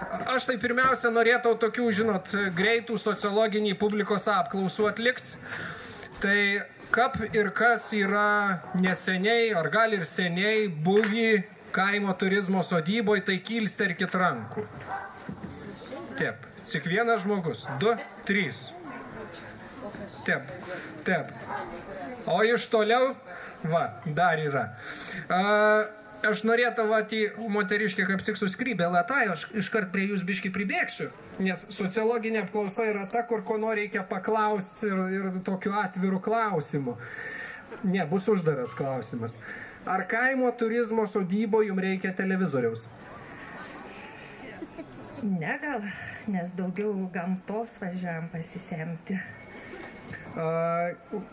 Aš tai pirmiausia norėtau tokių, žinot, greitų sociologinių publikos apklausų atlikti. Tai kap ir kas yra neseniai, ar gal ir seniai buvę kaimo turizmo sodyboje, tai kilsterkit rankų. Taip, tik vienas žmogus. 2, 3. Taip. O iš toliau, va, dar yra. Aš norėtau į moteriškę kaip tik suskrybę latai, aš iškart prie jūs biškį pribėgsiu, nes sociologinė apklausa yra ta, kur ko nori reikia paklausti ir tokiu atviru klausimu. Ne, bus uždaras klausimas. Ar kaimo turizmo sodybo jums reikia televizoriaus? Ne gal, nes daugiau gamtos važiavam pasisemti.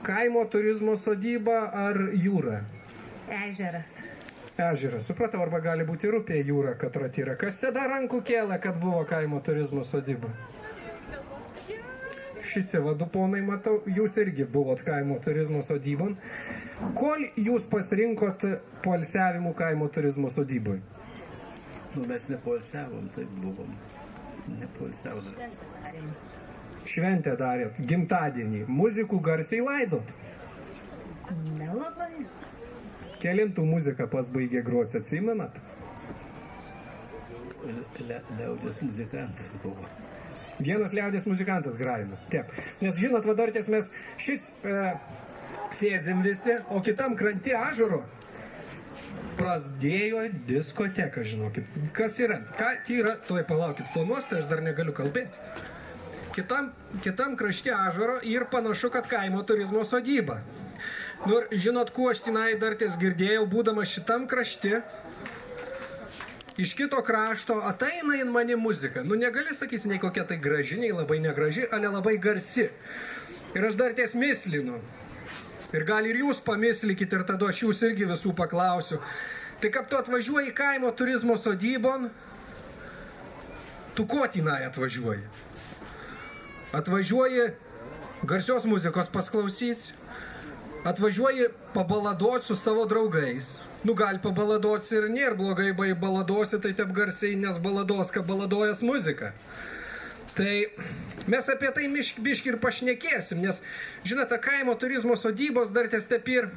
Kaimo turizmo sodyba ar jūra? Ežeras. Ežeras, supratau, arba gali būti ir upė jūra, kad ratyra. Kas seda rankų kėlė, kad buvo kaimo turizmo sodyba? Šitie vadu ponai, matau, jūs irgi buvot kaimo turizmo sodybon. Kol jūs pasirinkot poilsiavimų kaimo turizmo sodyboj? Nu, mes nepoilsiavom, taip buvom. Nepoilsiavom. Šventę darėt, gimtadienį. Muzikų garsiai laidot? Nelabai. Kelintų muziką pasbaigė groti, atsimenat? Liaudės muzikantas buvo. Vienas liaudės muzikantas grajame. Taip. Nes žinot, vadartės mes šits sėdzim visi, o kitam krantį ažuro prasidėjo diskoteka, žinokit. Kas yra? Ką yra? Tuoj palaukit, fonuos, tai aš dar negaliu kalbėti. Kitam krašte ažuro ir panašu, kad kaimo turizmo sodyba. Nu, žinot, kuo aš tenai dar ties girdėjau, būdamas šitam krašte, iš kito krašto ateina in mani muzika. Nu, negali sakyti, nei kokia tai graži, nei labai negraži, ale labai garsi. Ir aš dar ties mislinu. Ir gal ir jūs pamislikit, ir tada aš jūs irgi visų paklausiu. Tai kaip tu atvažiuoji į kaimo turizmo sodybon, tu ko tenai atvažiuoji? Atvažiuoji garsios muzikos pasklausyti, atvažiuoji pabaladoti su savo draugais. Nu, gali pabaladoti ir nėra blogai, baladosi, tai taip garsiai, nes balados, kad baladojas muzika. Tai mes apie tai biškį ir pašnekėsim, nes, žinote, kaimo turizmo sodybos dar ties taip ir...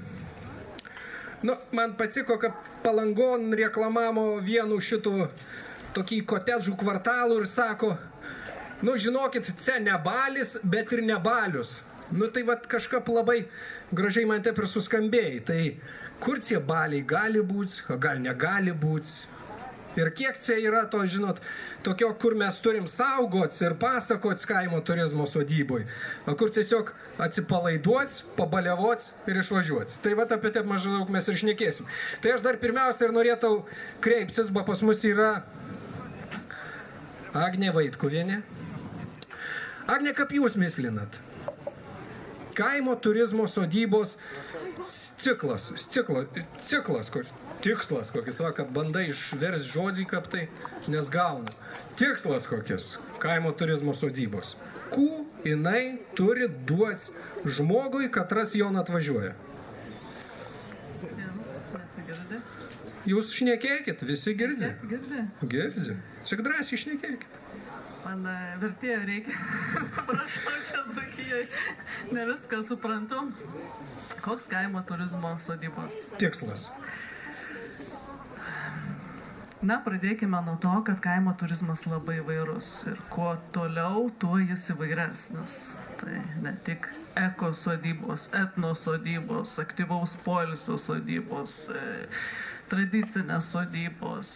Nu, man patiko, kad Palangon reklamavo vienu šitų tokį kotedžų kvartalų ir sako, nu, žinokit, čia ne balis, bet ir ne balius. Nu, tai vat kažkaip labai gražiai man taip ir suskambėjai. Tai kur tie baliai gali būti, o gal negali būti? Ir kiek čia yra to, žinot, tokio, kur mes turim saugots ir pasakots kaimo turizmo sodyboj, o kur tiesiog atsipalaiduots, pabaliavots ir išvažiuots. Tai vat apie taip maždaug mes ir šnekėsim. Tai aš dar pirmiausia ir norėtau kreiptis, ba pas mus yra Agnė Vaitkuvienė. Agnė, kaip jūs mislinat? Kaimo turizmo sodybos tikslas, kokis, va, kad bandai išvers žodį, kaip tai nesgauna. Tikslas kokis kaimo turizmo sodybos. Kų jinai turi duoti žmogui, katras jon atvažiuoja. Jūs šnekėkit, visi girdi? Girdi. Tik drąsiai šnekėkit. Man vertėjo reikia. Prašau, čia Dzūkijoj. Ne viską suprantu. Koks kaimo turizmo sodybos tikslas? Na, pradėkime nuo to, kad kaimo turizmas labai įvairus. Ir kuo toliau, tuo jis įvairesnis. Tai ne tik eko sodybos, etno sodybos, aktyvaus poilsio sodybos, tradicinės sodybos,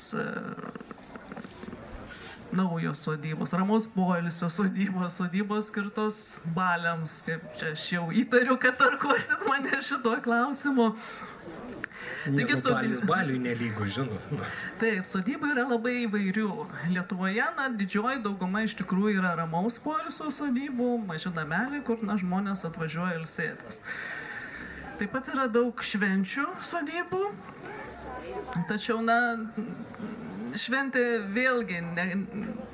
naujos sodybos, ramaus poilsio sodybos, sodybos skirtos baliams, kaip čia aš jau įtariu, kad tarkuosit mane šituo klausimu. Taigi, baliui nelygų, žinot. Taip, sodyba yra labai įvairių. Lietuvoje, didžioji dauguma iš tikrųjų yra ramaus poilsio sodybų, maži nameliai, kur žmonės atvažiuoja ilsėtis. Taip pat yra daug švenčių sodybų, tačiau, šventė vėlgi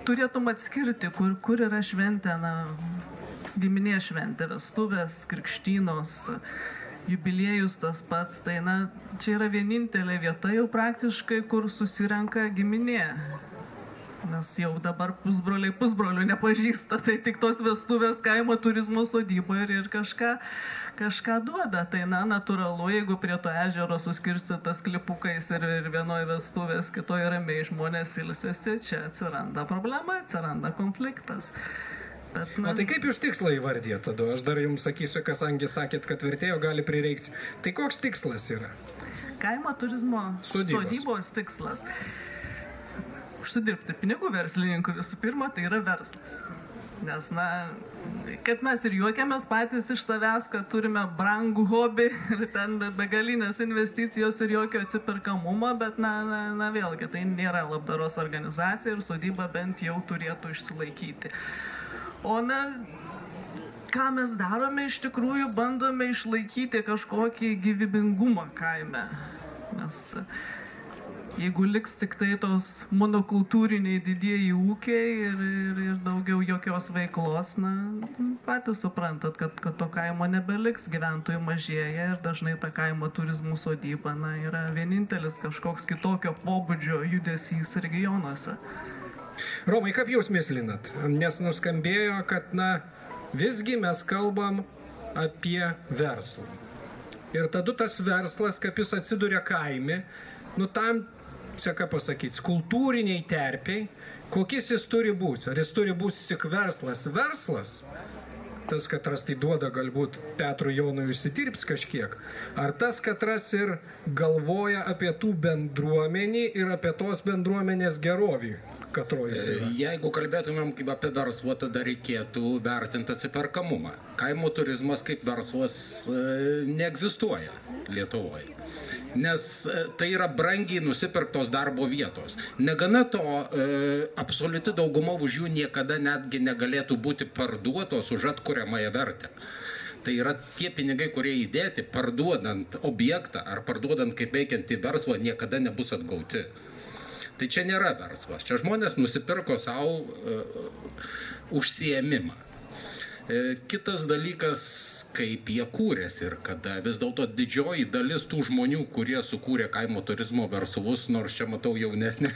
turėtum atskirti, kur yra šventė, giminės šventė, vestuvės, krikštynos, jubiliejus tas pats. Tai, čia yra vienintelė vieta jau praktiškai, kur susirenka giminė. Nes jau dabar pusbroliai pusbrolių nepažįsta, tai tik tos vestuvės kaimo turizmo sodyboje ir kažką duoda. Tai natūralu, jeigu prie to ežero suskirstytas klipukais ir vienoje vestuvės, kitoje ramiai žmonės ilsėsi, čia atsiranda problema, atsiranda konfliktas. Bet, O tai kaip jūs tikslą įvardėt tada? Aš dar jums sakysiu, kasangi sakėt, kad vertėjo gali prireikti. Tai koks tikslas yra? Kaimo turizmo sodybos tikslas. Užsidirbti pinigų verslininkų visų pirma, tai yra verslas. Nes, kad mes ir juokiamės patys iš savęs, kad turime brangų hobį ir ten begalinės investicijos ir jokio atsiperkamumo, bet, vėlgi, tai nėra labdaros organizacija ir sodyba bent jau turėtų išsilaikyti. O, ką mes darome, iš tikrųjų bandome išlaikyti kažkokį gyvybingumą kaime. Nes jeigu liks tik tai tos monokultūriniai didieji ūkiai ir daugiau jokios veiklos, patys suprantat, kad to kaimo nebeliks, gyventojų mažėja ir dažnai ta kaimo turizmų sodyba yra vienintelis kažkoks kitokio pobūdžio judesys regionuose. Romai, kaip jūs mislinat? Nes nuskambėjo, kad, visgi mes kalbam apie verslą. Ir tada tas verslas, kaip jis atsiduria kaime, tam, ką pasakyti, kultūriniai terpiai, kokiais jis turi būti. Ar jis turi būti tik verslas? Tas katras tai duoda galbūt Petrui Jonui užsidirbs kažkiek. Ar tas katras ir galvoja apie tų bendruomenį ir apie tos bendruomenės gerovį, katrojus yra? Jeigu kalbėtumėm kaip apie verslą, tada reikėtų vertinti atsiperkamumą. Kaimo turizmas kaip verslas neegzistuoja Lietuvoje. Nes tai yra brangiai nusipirktos darbo vietos. Negana to, absoliuti dauguma už jų niekada netgi negalėtų būti parduotos už atkuriamąją vertę. Tai yra tie pinigai, kurie įdėti, parduodant objektą ar parduodant kaip veikiantį verslą, niekada nebus atgauti. Tai čia nėra verslas. Čia žmonės nusipirko savo užsiėmimą. Kitas dalykas, kaip jie kūrėsi ir kada vis dėlto didžioji dalis tų žmonių, kurie sukūrė kaimo turizmo verslus, nors čia matau jaunesnė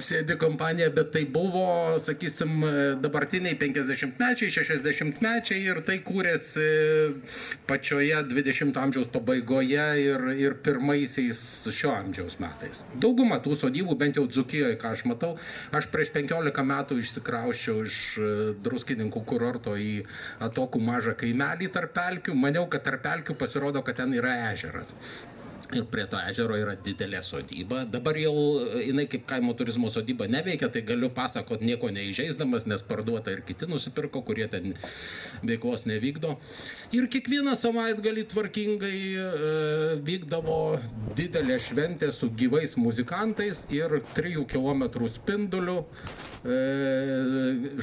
sėdi kompanija, bet tai buvo, sakysim, dabartiniai 50-mečiai, 60-mečiai ir tai kūrėsi pačioje 20 amžiaus pabaigoje ir pirmaisiais šio amžiaus metais. Dauguma tų sodybų, bent jau Dzūkijoje, ką aš matau, aš prieš 15 metų išsikrausčiau iš Druskininkų kurorto į atokų mažą kaimelį tarp pelkių, maniau, kad tarp pelkių pasirodo, kad ten yra ežeras. Ir prie to ežero yra didelė sodyba. Dabar jau jinai kaip kaimo turizmo sodyba neveikia, tai galiu pasakot nieko neįžeisdamas, nes parduota ir kiti nusipirko, kurie ten veiklos nevykdo. Ir kiekvieną savaitgalį tvarkingai vykdavo didelė šventė su gyvais muzikantais ir 3 kilometrų spinduliu.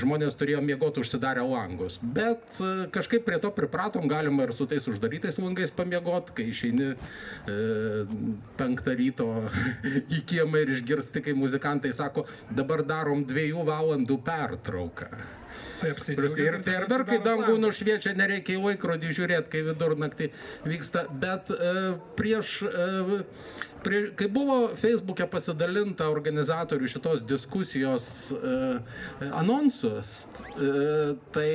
Žmonės turėjo miegoti užsidarę langus. Bet kažkaip prie to pripratom, galima ir su tais uždarytais langais pamiegoti, kai išeini 5 ryto į kiemą ir išgirsti, kai muzikantai sako, dabar darom 2 valandų pertrauką. Ir fejerverkai dangų nušviečia, nereikia į laikrodį žiūrėti, kai vidurnaktį vyksta. Bet kai buvo Facebook'e pasidalinta organizatorių šitos diskusijos anonsus, tai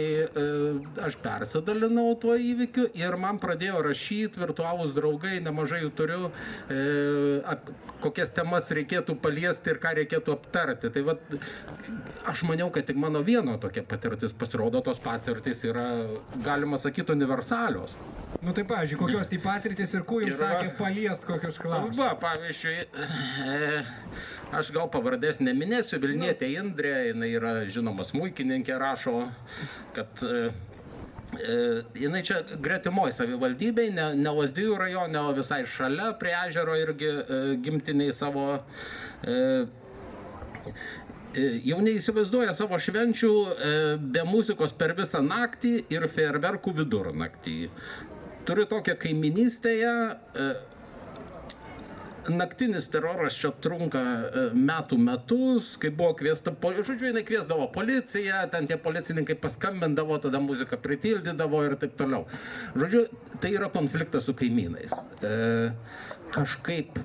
aš persidalinau tuo įvykiu ir man pradėjo rašyti virtualūs draugai, nemažai jų turiu, kokias temas reikėtų paliesti ir ką reikėtų aptarti. Tai vat, aš maniau, kad tik mano vieno tokia patirtis, pasirodo, tos patirtis yra, galima sakyti, universalios. Tai pavyzdžiui, kokios tai patirtis ir kuo jums sakė paliest kokius klausimus? Pavyzdžiui, aš gal pavardės neminėsiu, Vilnietė Indrė, jinai yra žinoma smuikininkė, rašo, kad jinai čia gretimoj savivaldybėj, ne Lazdijų rajone, o visai šalia, prie ežero irgi gimtiniai savo, jau neįsivaizduoja savo švenčių be muzikos per visą naktį ir fejerverkų vidurnaktį. Turiu tokią kaiminystėje, naktinis teroras čia trunka metų metus, kai buvo kviesta, žodžiu, jinai kviesdavo policiją, ten tie policininkai paskambindavo, tada muziką pritildydavo ir taip toliau. Žodžiu, tai yra konfliktas su kaimynais. Kažkaip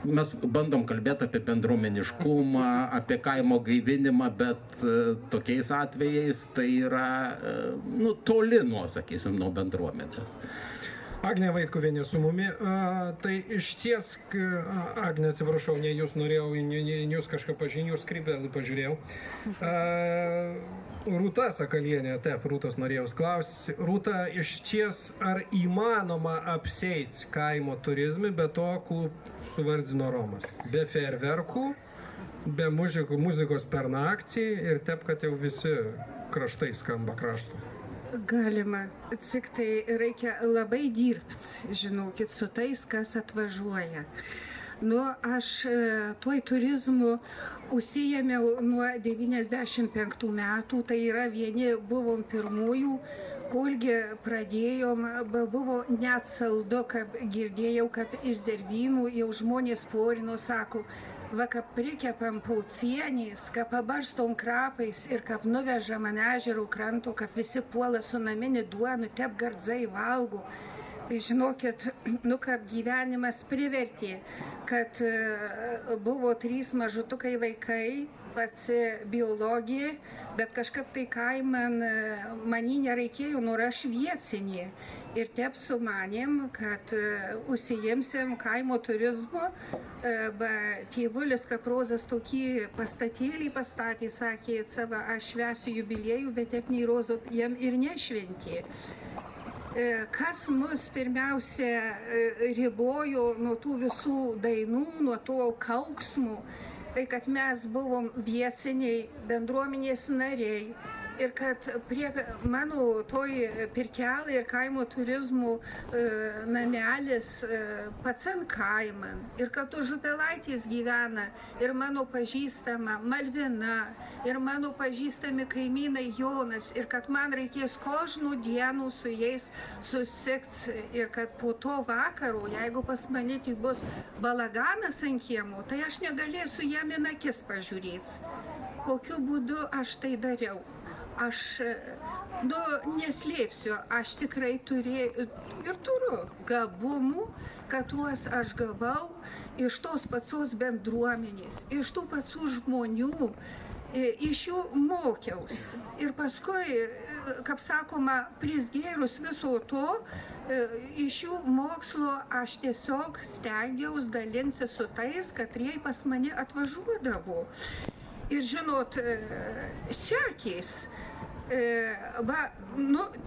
mes bandom kalbėti apie bendruomeniškumą, apie kaimo gaivinimą, bet tokiais atvejais tai yra toli nuo, sakysim, nuo bendruomenės. Agnė Vaitkuvienė su mumi. Tai iš ties, Agnė, atsiprašau, ne jūs norėjau, ne jūs kažką pažinių, jūs skrybelį pažiūrėjau. Rūta Sakalienė, taip, Rūtos norėjau klausti. Rūta, iš ties, ar įmanoma apseiti kaimo turizmui be to, ku suvardzino Romas? Be fejerverkų, be muzikos per naktį ir taip, kad jau visi kraštai skamba kraštų. Galima, tik tai reikia labai dirbti, žinokit, su tais, kas atvažiuoja. Aš tuoj turizmu užsijėmiau nuo 95 metų, tai yra vieni buvom pirmųjų, kolgi pradėjom, buvo net saldu, kad girdėjau, kad iš Zervynų jau žmonės porino, sako, va, kad prikepam paucienės, kad pabarstom krapais ir kad nuvežam ant ežero kranto, kad visi puola su naminį duonu, tep gardzai valgo. Tai žinokit, kad gyvenimas privertė, kad buvo 3 mažutukai vaikai, pats biologija, bet kažkaip tai manį nereikėjo, aš vietinė. Ir taip sumanėm, kad užsijimsim kaimo turizmu. Tėvulis Kaprozas tokį pastatėlį pastatė, sakė, savo, aš švęsiu jubiliejų, bet taip nei rozo jam ir nešventė. Kas mus pirmiausia ribojo nuo tų visų dainų, nuo to kauksmų, tai kad mes buvom vietiniai bendruomenės nariai ir kad prie mano toj pirkelai ir kaimo turizmų namelis pats ant kaiman ir kad už Upelaitės gyvena ir mano pažįstama Malvina ir mano pažįstami kaimynai Jonas ir kad man reikės kožnų dienų su jais susitikti ir kad po to vakaro, jeigu pas mane tik bus balaganas ant kiemo, tai aš negalėsiu jam į akis pažiūrėti. Kokiu būdu aš tai dariau? Aš, neslėpsiu, aš tikrai turėjau ir turiu gabumų, kad tuos aš gavau iš tos pačios bendruomenės, iš tų pačių žmonių, iš jų mokiausi. Ir paskui, kaip sakoma, prisgėrus viso to, iš jų mokslo aš tiesiog stengiausi dalinti su tais, kad jie pas mane atvažiuodavo. Ir žinot, sekės,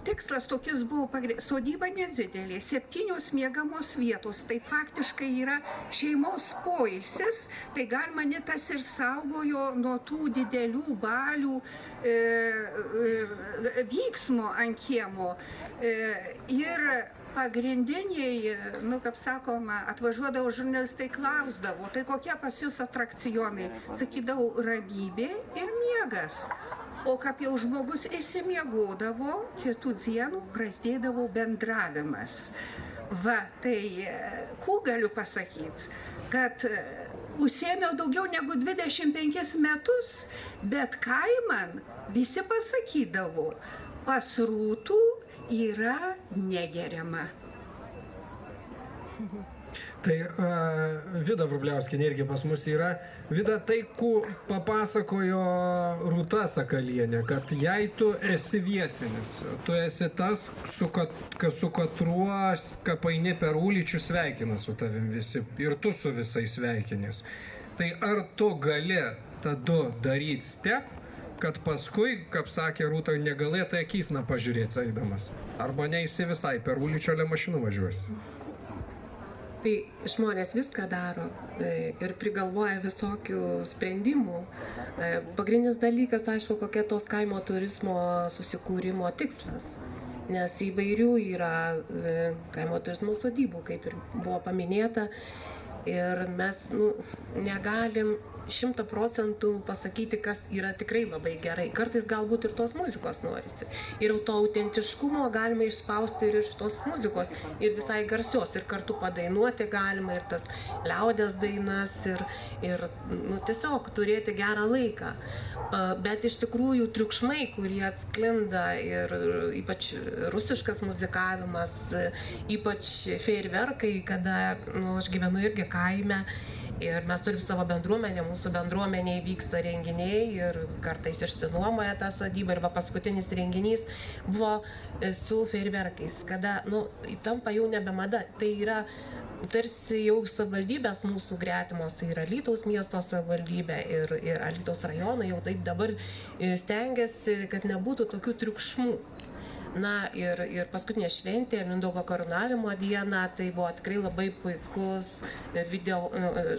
tikslas tokis buvo, sodyba nedidelė, 7 miegamos vietos, tai faktiškai yra šeimos poilsis, tai gal mane tas ir saugojo nuo tų didelių balių vyksmo ant kiemo. Ir pagrindiniai, kaip sakoma, atvažiuodavo žurnalistai, klausdavo, tai kokie pas jūs atrakcionai? Sakydavau, ramybė ir miegas. O kaip jau žmogus įsimiegodavo, kitų dienų prasidėdavo bendravimas. Tai ko galiu pasakyti, kad užsiėmiau daugiau negu 25 metus, bet kaiman visi pasakydavo, pas Rūtų yra negeriama. Tai Vida Vrubliauskienė irgi pas mus yra. Vida, tai, ko papasakojo Rūta Sakalienė, kad jei tu esi vietinis, tu esi tas, su katruo kapaini per uličių sveikina su tavim visi ir tu su visais sveikinės. Tai ar tu gali tada daryti step, kad paskui, kaip sakė Rūta, negalėtai akysna pažiūrėti eidamas. Arba neįsi visai per uličiolę mašinų važiuosi. Tai žmonės viską daro ir prigalvoja visokių sprendimų. Pagrindinis dalykas, aišku, kokia tos kaimo turizmo susikūrimo tikslas. Nes įvairių yra kaimo turizmo sodybų, kaip ir buvo paminėta. Ir mes negalim 100% pasakyti, kas yra tikrai labai gerai. Kartais galbūt ir tos muzikos norisi. Ir to autentiškumo galima išspausti ir iš tos muzikos. Ir visai garsios. Ir kartu padainuoti galima ir tas liaudės dainas. Ir tiesiog turėti gerą laiką. Bet iš tikrųjų triukšmai, kurie atsklinda ir ypač rusiškas muzikavimas, ypač fejerverkai, kada aš gyvenu irgi kaime. Ir mes turim savo bendruomenę, mūsų bendruomenėje vyksta renginiai ir kartais išsinuomoja tą sodybą. Ir va paskutinis renginys buvo su fejerverkais, kada, tampa jau nebe mada. Tai yra tarsi jau savivaldybės mūsų gretimos, tai yra Alytaus miesto savivaldybė ir Alytaus rajono jau taip dabar stengiasi, kad nebūtų tokių triukšmų. Na ir paskutinė šventė, Mindaugo karūnavimo diena, tai buvo tikrai labai puikus video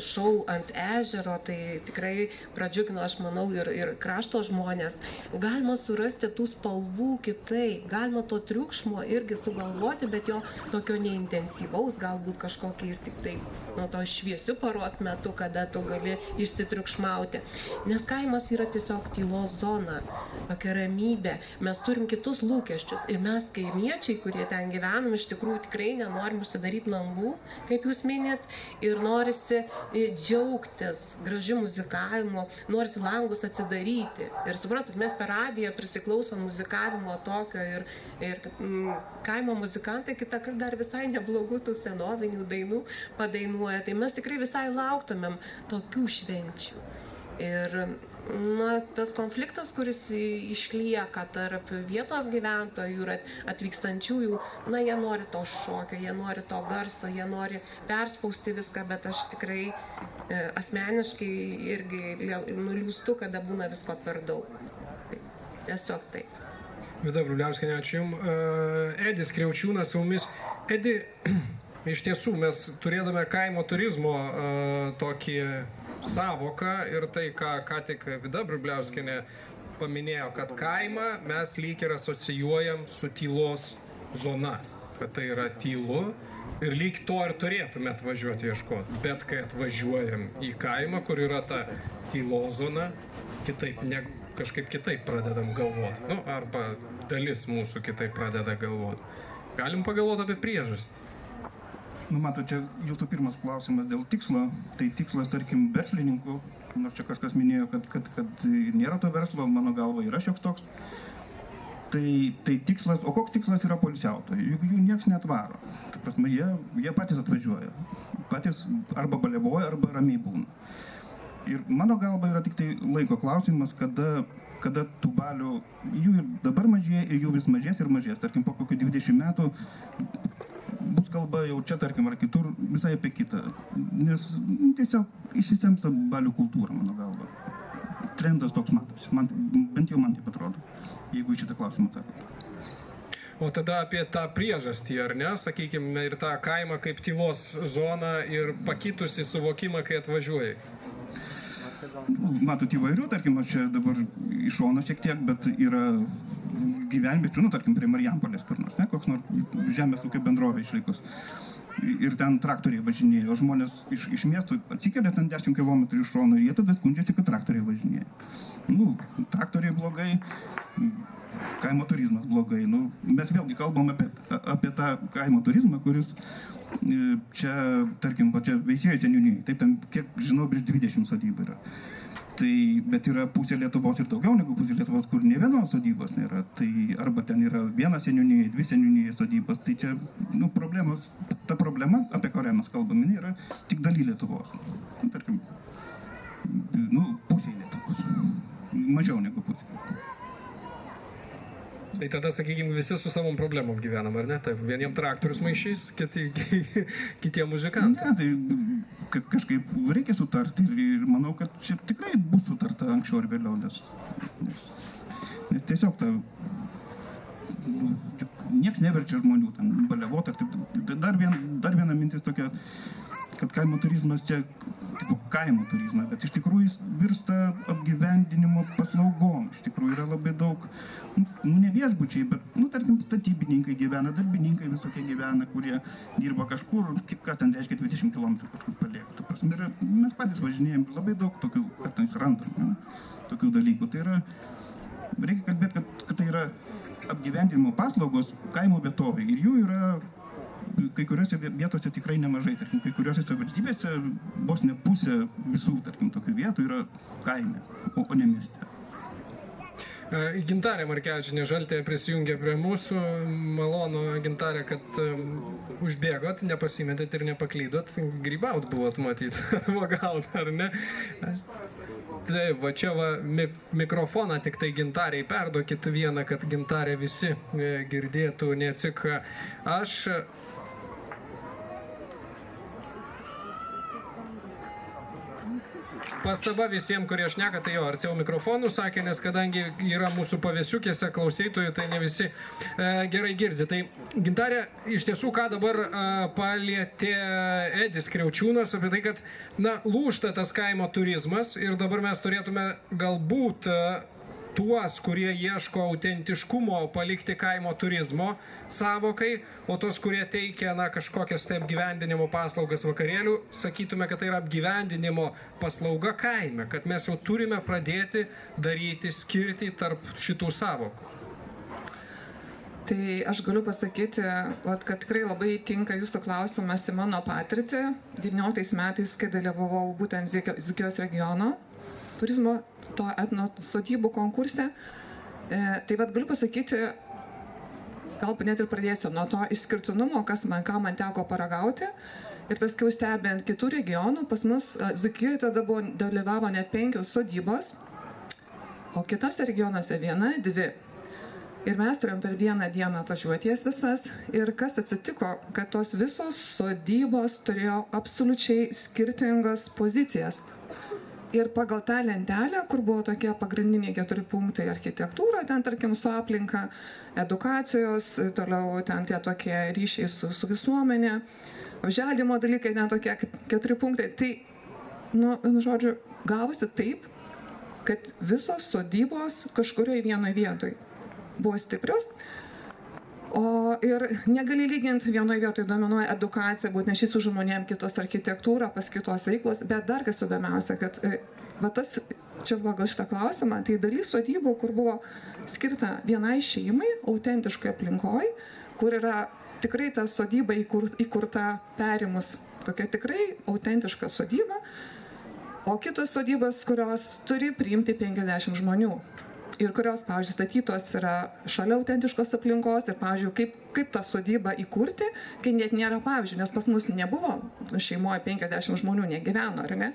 šou ant ežero, tai tikrai pradžiugino, aš manau, ir krašto žmonės. Galima surasti tų spalvų kitaip, galima to triukšmo irgi sugalvoti, bet jo tokio neintensyvaus, galbūt kažkokiais tik taip to šviesių paros metu, kada tu gali išsitriukšmauti. Nes kaimas yra tiesiog tylos zona, tokia ramybė. Mes turim kitus lūkesčius. Ir mes kaimiečiai, kurie ten gyvenam, iš tikrųjų tikrai nenorim užsidaryti langų, kaip jūs minėt, ir norisi džiaugtis gražiu muzikavimu, norisi langus atsidaryti. Ir suprantat, mes per radiją prisiklausom muzikavimo tokio ir kaimo muzikantai kitą kartą dar visai neblogų tų senovinių dainų padainuoja. Tai mes tikrai visai lauktumėm tokių švenčių. Ir tas konfliktas, kuris išlieka tarp vietos gyventojų ir atvykstančiųjų, jie nori to šokio, jie nori to garso, jie nori perspausti viską, bet aš tikrai asmeniškai irgi nuliūstu, kada būna visko per daug. Tiesiog taip. Vida Vrubliauskienė, ačiū Jums. Edis Kriaučiūnas su mumis. Edi, iš tiesų mes turėdame kaimo turizmo tokį savoką ir tai, ką tik Vida Vrubliauskienė paminėjo, kad kaimą mes lyg ir asocijuojam su tylos zona, kad tai yra tylu ir lyg to ir turėtume atvažiuoti ieškoti. Bet kai atvažiuojam į kaimą, kur yra ta tylos zona, kažkaip kitaip pradedam galvoti. Arba dalis mūsų kitaip pradeda galvoti. Galim pagalvoti apie priežastį. Matot, čia jūsų pirmas klausimas dėl tikslo. Tai tikslas, tarkim, verslininkų, nors čia kažkas minėjo, kad nėra to verslo, mano galva yra šioks toks. Tai tikslas, o koks tikslas yra poilsiautojų? Juk jų nieks neatvaro. Ta prasme, jie patys atvažiuoja. Patys arba baliavoja, arba ramiai būna. Ir mano galva yra tik tai laiko klausimas, kada tų balių, jų ir dabar mažėja, ir jų vis mažės ir mažės. Tarkim, po kokių 20 metų bus kalba jau čia, tarkim, ar kitur, visai apie kitą. Nes tiesiog išsisemsta balių kultūra, mano galva. Trendas toks matosi. Bent jau man taip atrodo, jeigu į šitą klausimą atsakot. O tada apie tą priežastį, ar ne, sakykime, ir tą kaimą kaip tylos zoną ir pakitusi suvokimą, kai atvažiuoji. Matot įvairių, tarkim, aš čia dabar iš šono šiek tiek, bet yra gyvenviečių, tarkim, prie Marijampolės kur nors, koks nors žemės ūkio bendrovė išlikus. Ir ten traktoriai važinėja, o žmonės iš miestų atsikelia ten 10 km iš šono ir jie tada skundžiasi, kad traktoriai važinėja. Traktoriai blogai, kaimo turizmas blogai. Mes vėlgi kalbam apie tą kaimo turizmą, kuris čia, tarkim, čia Veisiejų seniūnijai, taip ten, kiek žinau, virš 20 sodybų yra. Bet yra pusė Lietuvos ir daugiau negu pusė Lietuvos, kur nė vienos sodybos nėra. Tai arba ten yra viena seniūnija, 2 seniūnijai sodybos. Tai čia, ta problema, apie kurią mes kalbame, yra tik daly Lietuvos. Tarkim, pusė Lietuvos. Mažiau negu pusė. Tai tada, sakykime, visi su savom problemom gyvenam, ar ne? Taip, vieniem traktorius maišys, kitiem muzikantai. Ne, tai kažkaip reikia sutarti ir manau, kad čia tikrai bus sutarta anksčiau ir vėliau, nes tiesiog nieks neverčia žmonių ten baliavoti. Dar viena mintis tokia, kad kaimo turizmas čia, kaimo turizmas, bet iš tikrųjų jis virsta apgyvendinimo paslaugom. Iš tikrųjų yra labai daug, ne viešbučiai, bet, tarkim, statybininkai gyvena, darbininkai visokie gyvena, kurie dirba kažkur, ką ten reiškia 20 km kažkur paliekti. Mes patys važinėjom, labai daug tokių, kartais randam, tokių dalykų. Tai yra, reikia kalbėti, kad tai yra apgyvendinimo paslaugos kaimo vietovė ir jų yra kai kuriuose vietose tikrai nemažai, tarkim, kai kuriuose savivaldybėse vos ne pusė visų, tarkim, tokių vietų yra kaime, o ne mieste. Gintarė Markevičienė Žaltė prisijungė prie mūsų. Malonu, Gintarė, kad užbėgot, nepasimetėt ir nepaklydot. Grybaut buvot matyt, vagaut, ar ne? Taip, va čia va mikrofoną tik tai Gintariai perduokit vieną, kad Gintarė visi girdėtų, neatsik. Aš pastaba visiems, kurie šneka, tai jo, arčiau mikrofonų sakė, nes kadangi yra mūsų pavėsiukėse klausytojų, tai ne visi gerai girdi. Tai Gintarė, iš tiesų, ką dabar palietė Edis Kriaučiūnas apie tai, kad, na, lūžta tas kaimo turizmas ir dabar mes turėtume galbūt tuos, kurie ieško autentiškumo, palikti kaimo turizmo savokai, o tos, kurie teikia, na, kažkokias tai apgyvendinimo paslaugas vakarėlių, sakytume, kad tai yra apgyvendinimo paslauga kaime, kad mes jau turime pradėti daryti skirtį tarp šitų savokų. Tai aš galiu pasakyti, kad tikrai labai tinka jūsų klausimas į mano patirtį. 19 metais, kai dalyvavau būtent Dzūkijos regiono turizmo to etno sodybų konkurse, tai galiu pasakyti, gal net ir pradėsiu nuo to išskirtinumo, ką man teko paragauti. Ir paskui stebint kitų regionų, pas mus Dzūkijoje tada dalyvavo net 5 sodybos, o kitose regionuose 1, 2. Ir mes turėjom per vieną dieną važiuoti jas visas. Ir kas atsitiko, kad tos visos sodybos turėjo absoliučiai skirtingas pozicijas. Ir pagal tą lentelę, kur buvo tokie pagrindiniai 4 punktai: architektūra, ten tarkim su aplinka, edukacijos, toliau ten tie tokie ryšiai su visuomenė, apželdimo dalykai, ten tokie 4 punktai. Tai, žodžiu, gavosi taip, kad visos sodybos kažkurioje vienoje vietoje buvo stiprios. Ir negali lyginti vienoje vietoje, dominuoja edukacija, būtent šis su žmonėm, kitos architektūra, pas kitos veiklos, bet dar kas įdomiausia, kad čia buvo gal šitą klausimą, tai dalis sodybų, kur buvo skirta vienai šeimai, autentiškai aplinkoj, kur yra tikrai ta sodyba įkurta perimus, tokia tikrai autentiška sodyba, o kitos sodybos, kurios turi priimti 50 žmonių. Ir kurios, pavyzdžiui, statytos yra šalia autentiškos aplinkos ir, pavyzdžiui, kaip tą sodybą įkurti, kai net nėra, pavyzdžiui, nes pas mus nebuvo šeimoje 50 žmonių, negyveno, ar ne?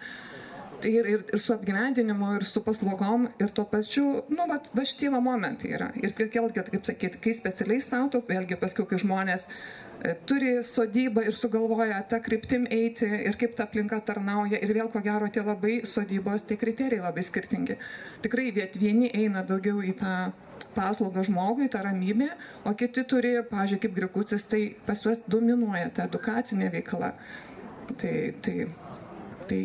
Tai ir su apgyvendinimu, ir su paslaugom, ir tuo pačiu, va šitie momentai yra. Ir vėlgi, kaip sakyti, kai specialiai stato, vėlgi paskui, kai žmonės turi sodybą ir sugalvoja tą kryptim eiti ir kaip ta aplinka tarnauja ir vėl ko gero tie labai sodybos, tie kriterijai labai skirtingi. Tikrai vieni eina daugiau į tą paslaugą žmogui, tą ramybę, o kiti turi, pavyzdžiui, kaip Grikutis, tai pas juos dominuoja ta edukacinė veikla. Tai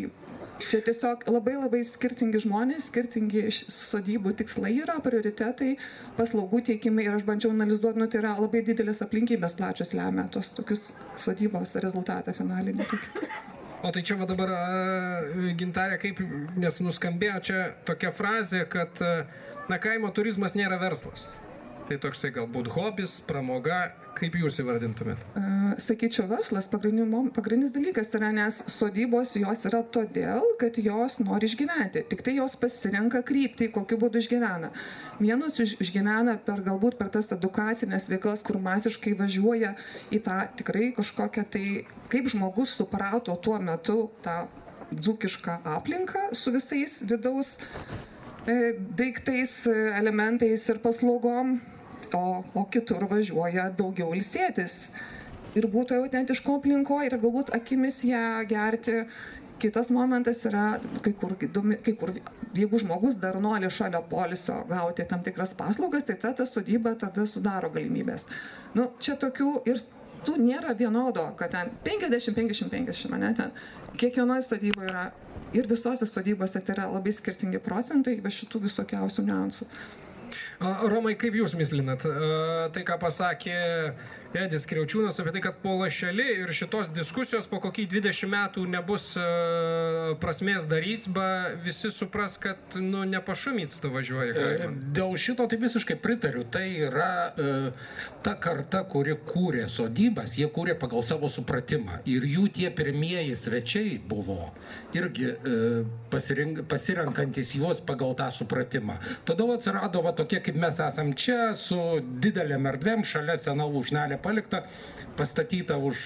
čia tiesiog labai skirtingi žmonės, skirtingi sodybų tikslai yra, prioritetai, paslaugų teikimai ir aš bandžiau analizuoti, tai yra labai didelės aplinkybės plačios lemia tos tokius sodybos rezultatą finalinį. O tai čia va dabar, Gintarė, kaip, nes nuskambėjo čia tokia frazė, kad kaimo turizmas nėra verslas. Tai toksai galbūt hobis, pramoga, kaip jūs įvardintumėt? Sakyčiau, verslas pagrindinis dalykas yra, nes sodybos jos yra todėl, kad jos nori išgyventi. Tik tai jos pasirenka kryptį, kokiu būdu išgyvena. Vienos išgyvena galbūt per tas edukacinės veiklas, kur masiškai važiuoja į tą tikrai kažkokią tai, kaip žmogus suprato tuo metu tą dzūkišką aplinką su visais vidaus daiktais, elementais ir paslaugom. O kitur važiuoja daugiau ilsėtis ir būtų autentiško aplinko ir galbūt akimis ją gerti. Kitas momentas yra, kai kur, jeigu žmogus dar nori šalia poilsio gauti tam tikras paslaugas, tai ta sodyba tada sudaro galimybės. Čia tokių ir tų nėra vienodo, kad ten 50-50-50, ne, ten kiekvienoje sodyboje yra ir visose sodybose tai yra labai skirtingi procentai, be šitų visokiausių niuansų. Romai, kaip jūs mislinat? Tai, ką pasakė Edis Kriaučiūnas apie tai, kad po lašelį ir šitos diskusijos po kokį 20 metų nebus prasmės daryti, bet visi supras, kad nepašumyts tu važiuoji kaimą. Dėl šito tai visiškai pritariu. Tai yra ta karta, kuri kūrė sodybas, jie kūrė pagal savo supratimą. Ir jų tie pirmieji svečiai buvo irgi pasirenkantis juos pagal tą supratimą. Todėl atsirado tokie, kaip mes esam čia, su didelėm erdvėm, šalia sena lūšnelė palikta, pastatyta už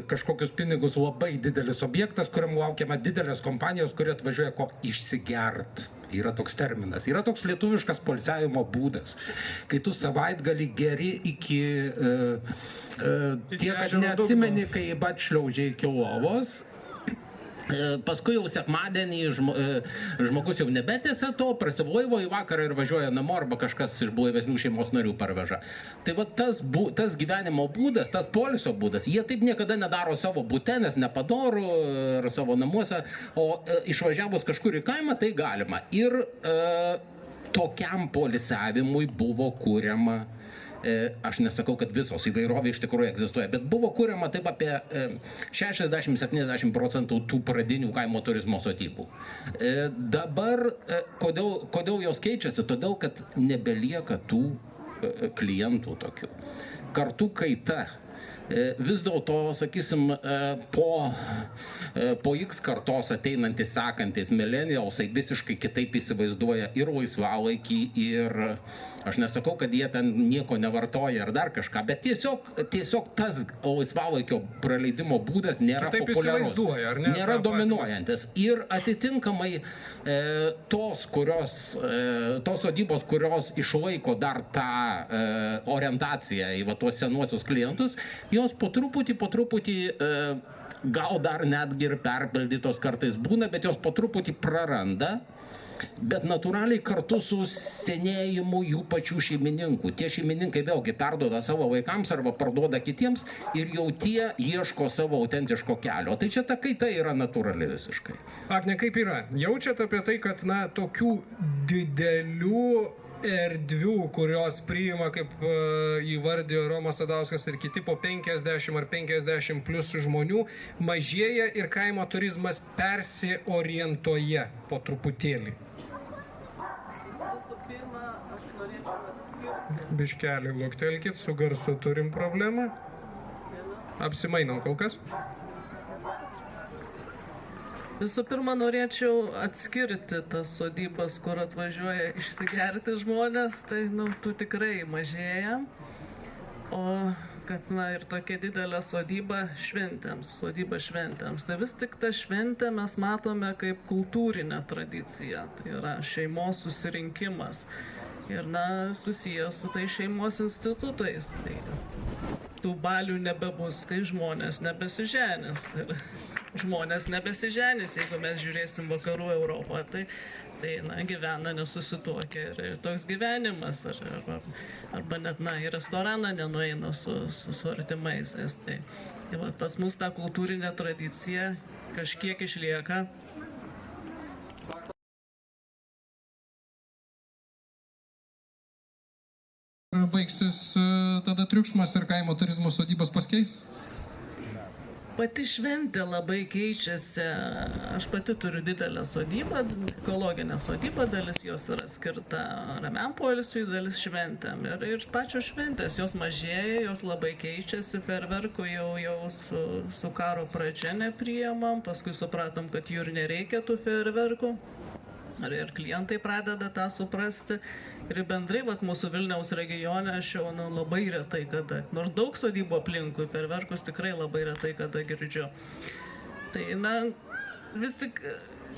kažkokius pinigus labai didelis objektas, kuriam laukiama didelės kompanijos, kurie atvažiuoja ko išsigert. Yra toks terminas. Yra toks lietuviškas poilsiavimo būdas. Kai tu savaitgalį geri iki tiek, kad neatsimeni, kai atšliaužiai iki lovos. Paskui jau sekmadienį žmogus jau nebetėsia to, prasivlaivo į vakarą ir važiuoja namo, arba kažkas iš blaivesnių šeimos narių parveža. Tai tas gyvenimo būdas, tas poilsio būdas, jie taip niekada nedaro savo bute, nes nepadorų ar savo namuose, o išvažiavus kažkur į kaimą, tai galima. Ir tokiam poilsiavimui buvo kuriama, aš nesakau, kad visos įvairovė iš tikrųjų egzistuoja, bet buvo kuriama taip apie 60-70% tų pradinių kaimo turizmo sodybų. Dabar, kodėl jos keičiasi? Todėl, kad nebelieka tų klientų tokių. Kartų kaita. Vis dėlto, sakysim, po X kartos ateinantys, sekantis millennialsai visiškai kitaip įsivaizduoja ir laisvalaikį, ir aš nesakau, kad jie ten nieko nevartoja ar dar kažką, bet tiesiog tas laisvalaikio praleidimo būdas nėra populiarus, nėra dominuojantis. Ir atitinkamai tos sodybos, kurios išlaiko dar tą orientaciją į tuos senuosius klientus, jos po truputį gal dar netgi ir perpildytos kartais būna, bet jos po truputį praranda, bet natūraliai kartu su senėjimu jų pačių šeimininkų. Tie šeimininkai vėlgi perduoda savo vaikams arba parduoda kitiems ir jau tie ieško savo autentiško kelio. Tai čia ta kaita yra natūrali visiškai. Agne, kaip yra? Jaučiat apie tai, kad tokių didelių erdvių, kurios priima, kaip įvardijo Romas Sadauskas ir kiti, po 50 ar 50 plus žmonių, mažėja ir kaimo turizmas persiorientuoja po truputėlį. Biškelį luktelkit, su garsu turim problemą. Apsimainom kol kas. Visų pirma, norėčiau atskirti tas sodybas, kur atvažiuoja išsigerti žmonės, tai tų tikrai mažėja. O kad ir tokia didelė sodyba šventėms. Tai vis tik tą šventę mes matome kaip kultūrinę tradiciją, tai yra šeimos susirinkimas. Ir susijęs su tai šeimos institutais. Tai tų balių nebebus, kai žmonės nebesiženės. Ir žmonės nebesiženės, jeigu mes žiūrėsim vakarų Europą, tai gyvena nesusituokę ir toks gyvenimas, arba net į restoraną nenueina su artimaisiais. Tai pas mus ta kultūrinė tradicija kažkiek išlieka. Baigsis tada triukšmas ir kaimo turizmo sodybos paskeis? Pati šventė labai keičiasi. Aš pati turiu didelę sodybą, ekologinę sodybą, dalis jos yra skirta ramiam poilsiui, dalis šventėm. Ir pačios šventės, jos mažėja, jos labai keičiasi. Fejerverkų jau su karo pradžia nepriimam, paskui supratom, kad jų ir nereikia tų fejerverkų. Ir klientai pradeda tą suprasti. Ir bendrai mūsų Vilniaus regione aš jau labai retai kada, nors daug sodybų aplinkui, fejerverkus tikrai labai retai kada girdžiu. Tai vis tik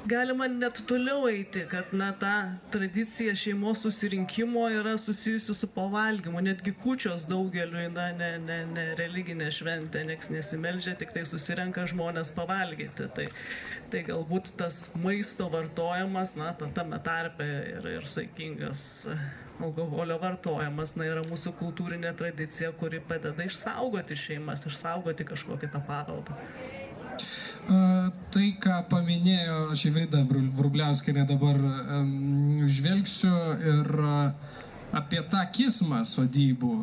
galima net toliau eiti, kad ta tradicija šeimos susirinkimo yra susijusi su pavalgymu. Netgi kūčios daugeliui ne religinė šventė, nieks nesimeldžia, tik tai susirenka žmonės pavalgyti. Tai galbūt tas maisto vartojimas, tame tarpe ir saikingas alkoholio vartojimas, yra mūsų kultūrinė tradicija, kuri padeda išsaugoti šeimas, išsaugoti kažkokį tą paveldą. Tai, ką paminėjo Živilda Vrubliauskienė, dabar žvelgsiu ir apie tą kismą sodybų.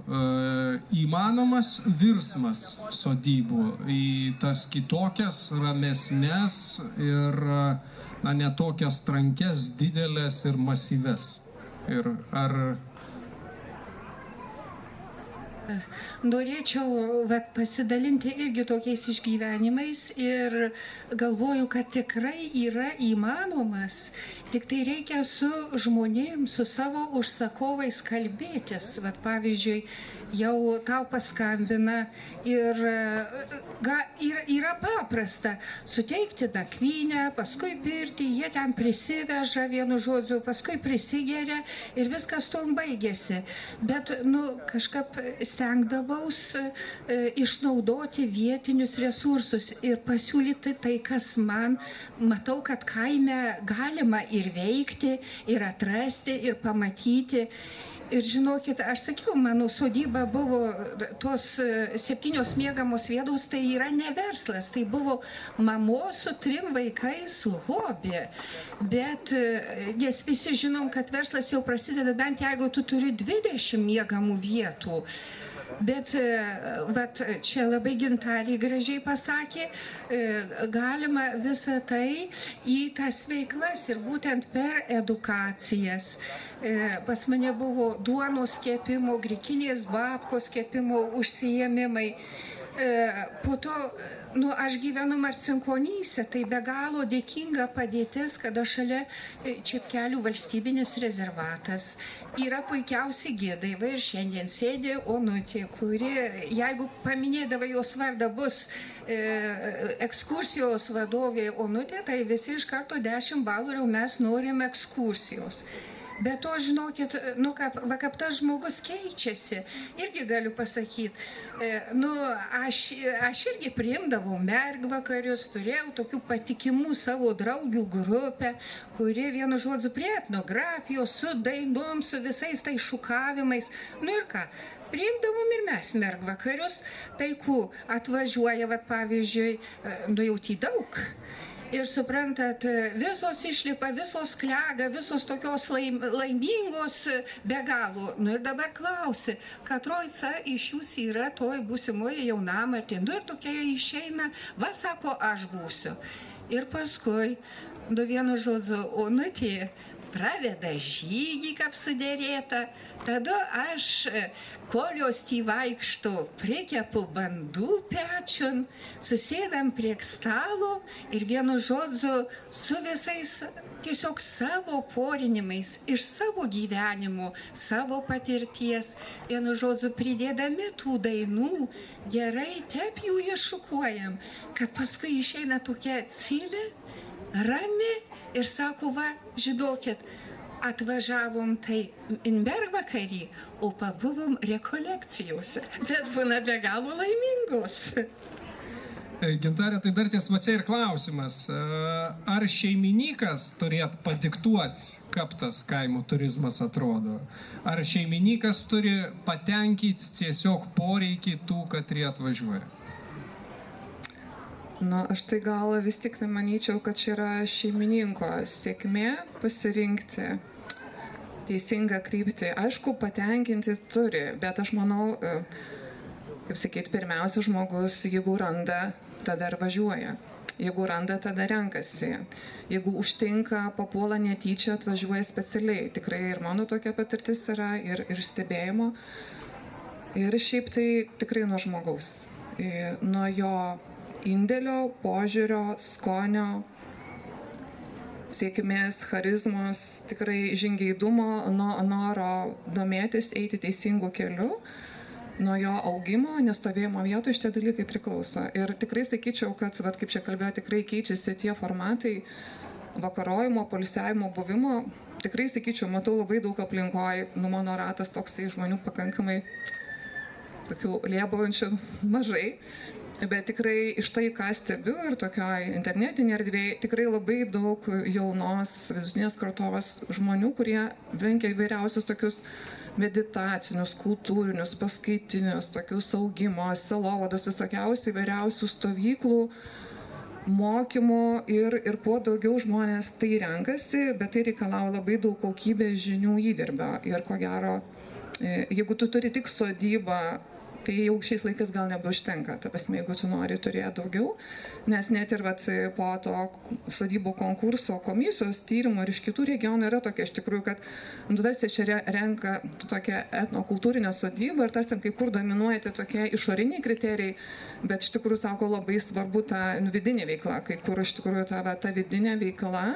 Įmanomas virsmas sodybų į tas kitokias, ramesnes ir netokias trankes, didelės ir masyves. Ir ar Norėčiau pasidalinti irgi tokiais išgyvenimais ir galvoju, kad tikrai yra įmanomas, tik tai reikia su žmonėms, su savo užsakovais kalbėtis. Pavyzdžiui, jau tau paskambina ir yra paprasta suteikti nakvynę, paskui pirtį, jie ten prisiveža, vienu žodžiu, paskui prisigeria ir viskas tom baigėsi. Bet, kažkaip stengdavaus išnaudoti vietinius resursus ir pasiūlyti tai, kas man matau, kad kaime galima ir veikti, ir atrasti, ir pamatyti. Ir žinokit, aš sakiau, mano sodyba buvo tos 7 miegamos vietos, tai yra ne verslas, tai buvo mamos su 3 vaikais hobi. Bet, nes visi žinom, kad verslas jau prasideda bent jeigu tu turi 20 miegamų vietų. Bet čia labai Gintarė gražiai pasakė, galima visą tai į tas veiklas ir būtent per edukacijas. Pas mane buvo duonos kepimo, grikinės babkos kepimo užsiėmimai. Po to, aš gyvenu Marcinkonyse, tai be galo dėkinga padėtis, kada šalia Čepkelių valstybinis rezervatas. Yra puikiausi gidai, ir šiandien sėdė Onutė, kuri, jeigu paminėdava jos vardą, bus ekskursijos vadovė Onutė, tai visi iš karto 10 balų, mes norim ekskursijos. Bet to, žinokit, kaip tas žmogus keičiasi, irgi galiu pasakyti. Aš irgi priimdavau mergvakarius, turėjau tokių patikimų savo draugių grupę, kuri vienu žodžiu prie etnografijos, su dainom, su visais tai šukavimais. Ir ką? Priimdavom ir mes mergvakarius, tai atvažiuoja, pavyzdžiui, nujauti daug. Ir suprantat, visos išlipa, visos klega, visos tokios laimingos be galo. Ir dabar klausi, katroica iš jūs yra toj būsimoje jaunamartė. Ir tokia išeina, sako, aš būsiu. Ir paskui, vienu žodžiu, Onutė praveda žygį, kaip sudėrėta. Tada aš kolios vaikšto, prikepu bandų pečiun, susėdam prie stalo ir vienu žodžiu su visais tiesiog savo porinimais, iš savo gyvenimo, savo patirties, vienu žodžiu pridėdami tų dainų, gerai taip jų iššukuojam, kad paskui išeina tokia cilė, rami ir sako, žinokit, atvažiavom tai mergvakarį, o pabuvom rekolekcijose, bet būna be galo laimingos. Gintarė, tai dar tiesmačiai ir klausimas. Ar šeimininkas turėtų padiktuoti, kaip tas kaimo turizmas atrodo? Ar šeimininkas turi patenkinti tiesiog poreikį tų, katrie atvažiuoja? Aš tai gal vis tik manyčiau, kad čia yra šeimininko sėkmė pasirinkti teisingą kryptį. Aišku, patenkinti turi, bet aš manau, kaip sakyti, pirmiausia žmogus, jeigu randa, tada ir važiuoja. Jeigu randa, tada renkasi. Jeigu užtinka, papuola netyčia, atvažiuoja specialiai. Tikrai ir mano tokia patirtis yra, ir stebėjimo. Ir šiaip tai tikrai nuo žmogaus. Nuo jo indėlio, požiūrio, skonio, sėkmės, charizmos, tikrai žingeidumo, noro domėtis, eiti teisingų kelių, nuo jo augimo, nestovėjimo vietų šitie dalykai priklauso. Ir tikrai sakyčiau, kad, kaip čia kalbėjo, tikrai keičiasi tie formatai vakarojimo, poilsiavimo, buvimo. Tikrai sakyčiau, matau labai daug aplinkoj, mano ratas toksai žmonių pakankamai tokių liebaujančių mažai. Bet tikrai iš tai, ką stebiu ir tokioj internetinėje erdvėje, tikrai labai daug jaunos, vidutinės kartos žmonių, kurie vengia įvairiausius tokius meditacinius, kultūrinius, paskaitinius, tokius augimo, sielovados, visokiausių įvairiausių stovyklų, mokymo ir kuo daugiau žmonės tai renkasi, bet tai reikalauja labai daug kokybės žinių įdirbio. Ir ko gero, jeigu tu turi tik sodybą, tai jau šiais laikais gal nebeužtenka, ta prasme, jeigu tu nori turėti daugiau, nes net ir po to sodybų konkurso komisijos tyrimo ir iš kitų regionų yra tokia iš tikrųjų, kad tarsi čia renka tokią etnokultūrinę sodybą ir tarsi kai kur dominuoja tai tokie išoriniai kriterijai, bet iš tikrųjų, sako, labai svarbu ta vidinė veikla, kai kur iš tikrųjų ta vidinė veikla,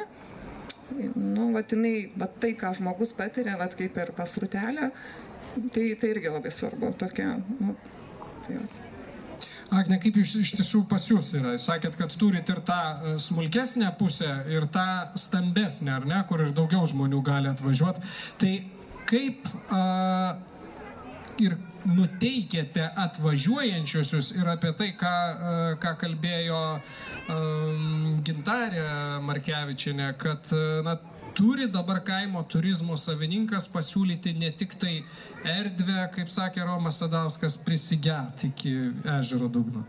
tai, ką žmogus patiria, kaip ir pas Rūtelę, tai irgi labai svarbu. Tokia, tai. Agne, kaip iš tiesų pas jūs yra? Sakėt, kad turit ir tą smulkesnę pusę, ir tą stambesnę, ar ne, kur ir daugiau žmonių gali atvažiuoti. Tai kaip ir nuteikėte atvažiuojančiusius ir apie tai, ką kalbėjo Gintarė Markevičienė, kad turi dabar kaimo turizmo savininkas pasiūlyti ne tik tai erdvę, kaip sakė Romas Sadauskas, prisigerti iki ežero dugno.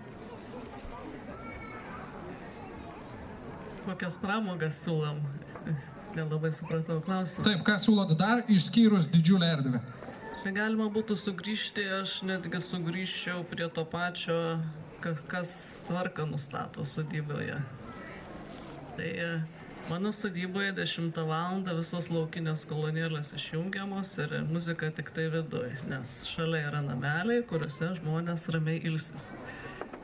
Kokias pramogas siūlom? Nelabai supratau klausimą. Taip, ką siūlot dar išskyrus didžiulę erdvę? Čia galima būtų sugrįžti, aš netgi sugrįžčiau prie to pačio, kas tvarką nustato sodyboje. Tai mano sodyboje 10 val. Visos laukinės kolonėlės išjungiamos ir muzika tik tai viduj, nes šalia yra nameliai, kuriuose žmonės ramiai ilsis.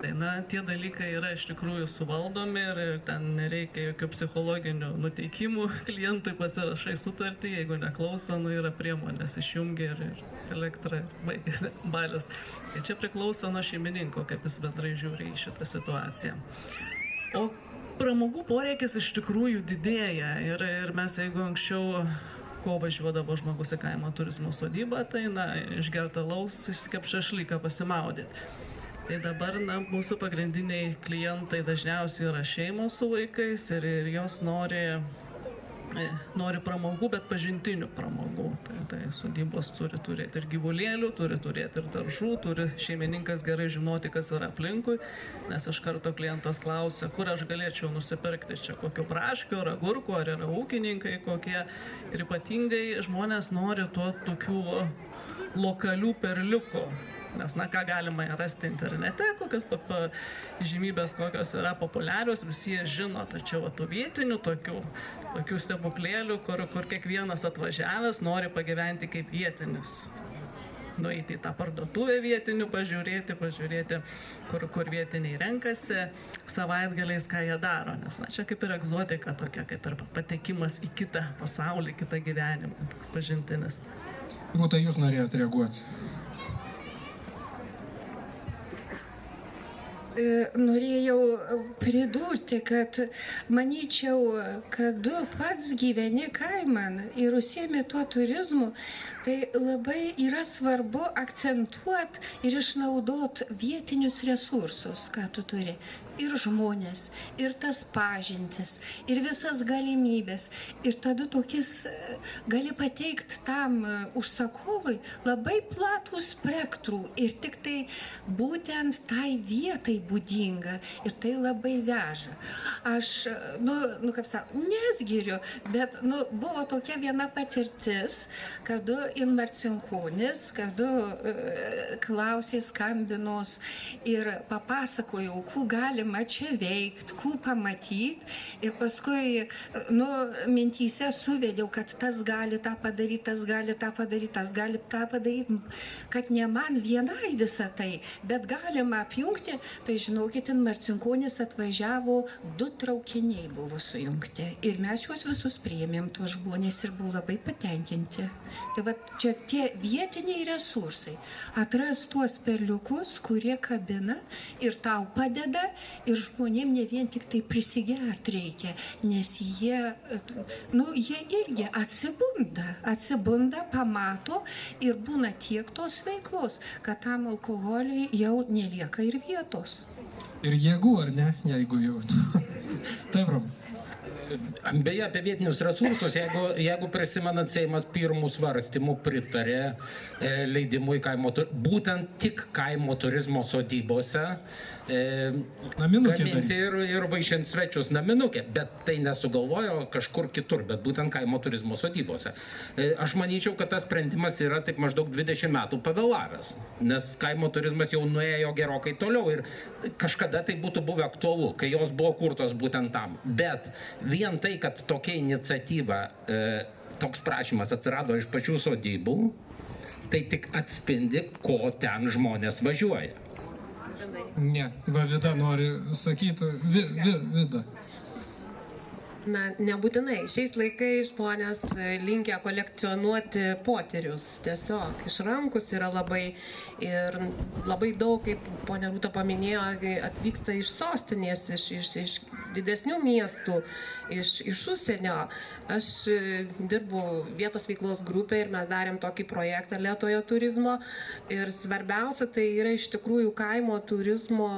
Tai tie dalykai yra iš tikrųjų suvaldomi ir ten nereikia jokių psichologinių nuteikimų, klientui pasirašai sutartį, jeigu neklauso, yra priemonės, išjungia ir elektra baigėsi balius. Tai čia priklauso nuo šeimininko, kaip jis bendrai žiūri į šitą situaciją. O pramogų poreikis iš tikrųjų didėja ir mes, jeigu anksčiau ko važiuodavo žmogus į kaimo turizmo sodybą, tai išgerti alaus, išsikepti šašlyką, pasimaudyti. Tai dabar mūsų pagrindiniai klientai dažniausiai yra šeimos su vaikais ir jos nori pramogų, bet pažintinių pramogų. Tai sodybos turi turėti ir gyvulėlių, turi turėti ir daržų, turi šeimininkas gerai žinoti, kas yra aplinkui, nes iš karto klientas klausia, kur aš galėčiau nusipirkti čia kokių braškių, ar agurkų, ar yra ūkininkai kokie. Ir ypatingai žmonės nori tokių lokalių perliukų. Nes, ką galima rasti internete, kokios žymybės, kokios yra populiarios, visi jie žino, tačiau tų vietinių tokių stebuklėlių, kur kiekvienas atvažiavęs nori pagyventi kaip vietinis. Nueiti į tą parduotuvę vietinių, pažiūrėti, kur vietiniai renkasi, savaitgaliais, ką jie daro. Nes čia kaip ir egzotika tokia, kaip ir patekimas į kitą pasaulį, kitą gyvenimą, pažintinis. Rūta, jūs norėjote reaguoti? Norėjau pridurti, kad manyčiau, kad tu pats gyveni kaiman ir užsiemi tuo turizmu, tai labai yra svarbu akcentuoti ir išnaudoti vietinius resursus, ką tu turi. Ir žmonės, ir tas pažintis, ir visas galimybės. Ir tada tokias gali pateikti tam užsakovui labai platų spektrų ir tik tai būtent tai vietai būdinga ir tai labai veža. Aš, kaip sakau, nesgiriu, bet buvo tokia viena patirtis, kad in Marcinkūnis, kad klausė skambinos ir papasakojau, kuo galima čia veikti, kuo pamatyti ir paskui mintyse suvedžiau, kad tas gali tą padaryti, tas gali tą padaryti, tas gali tą padaryti, kad ne man vienai visą tai, bet galima apjungti. Tai žinokit, in Marcinkūnis atvažiavo 2 traukiniai buvo sujungti ir mes juos visus priėmėm, tuos žmonės, ir buvo labai patenkinti. Tai va čia tie vietiniai resursai, atras tuos perliukus, kurie kabina ir tau padeda, ir žmonėm ne vien tik tai prisigerti reikia, nes jie irgi atsibunda, pamato ir būna tiek tos veiklos, kad tam alkoholiui jau nelieka ir vietos. Ir jėgų, ar ne, jeigu jau. Taip, Rom. Beje, apie vietinius resursus, jeigu prisimenat, Seimas pirmų svarstymų pritarė leidimui būtent tik kaimo turizmo sodybose gaminti ir vaišinti svečius naminukė, bet tai nesugalvojo kažkur kitur, bet būtent kaimo turizmo sodybose. Aš manyčiau, kad tas sprendimas yra taip maždaug 20 metų pavėlavęs, nes kaimo turizmas jau nuėjo gerokai toliau ir kažkada tai būtų buvę aktualu, kai jos buvo kurtos būtent tam. Bet vien tai, kad tokia iniciatyva, toks prašymas atsirado iš pačių sodybų, tai tik atspindi, ko ten žmonės važiuoja. Ne, va Vida nori sakyti, Vida. Na, nebūtinai. Šiais laikais žmonės linkę kolekcionuoti potyrius. Tiesiog išrankus yra labai ir labai daug, kaip ponia Rūta paminėjo, atvyksta iš sostinės, iš didesnių miestų, iš užsienio. Aš dirbu vietos veiklos grupė ir mes darėm tokį projektą lėtojo turizmo ir svarbiausia tai yra iš tikrųjų kaimo turizmo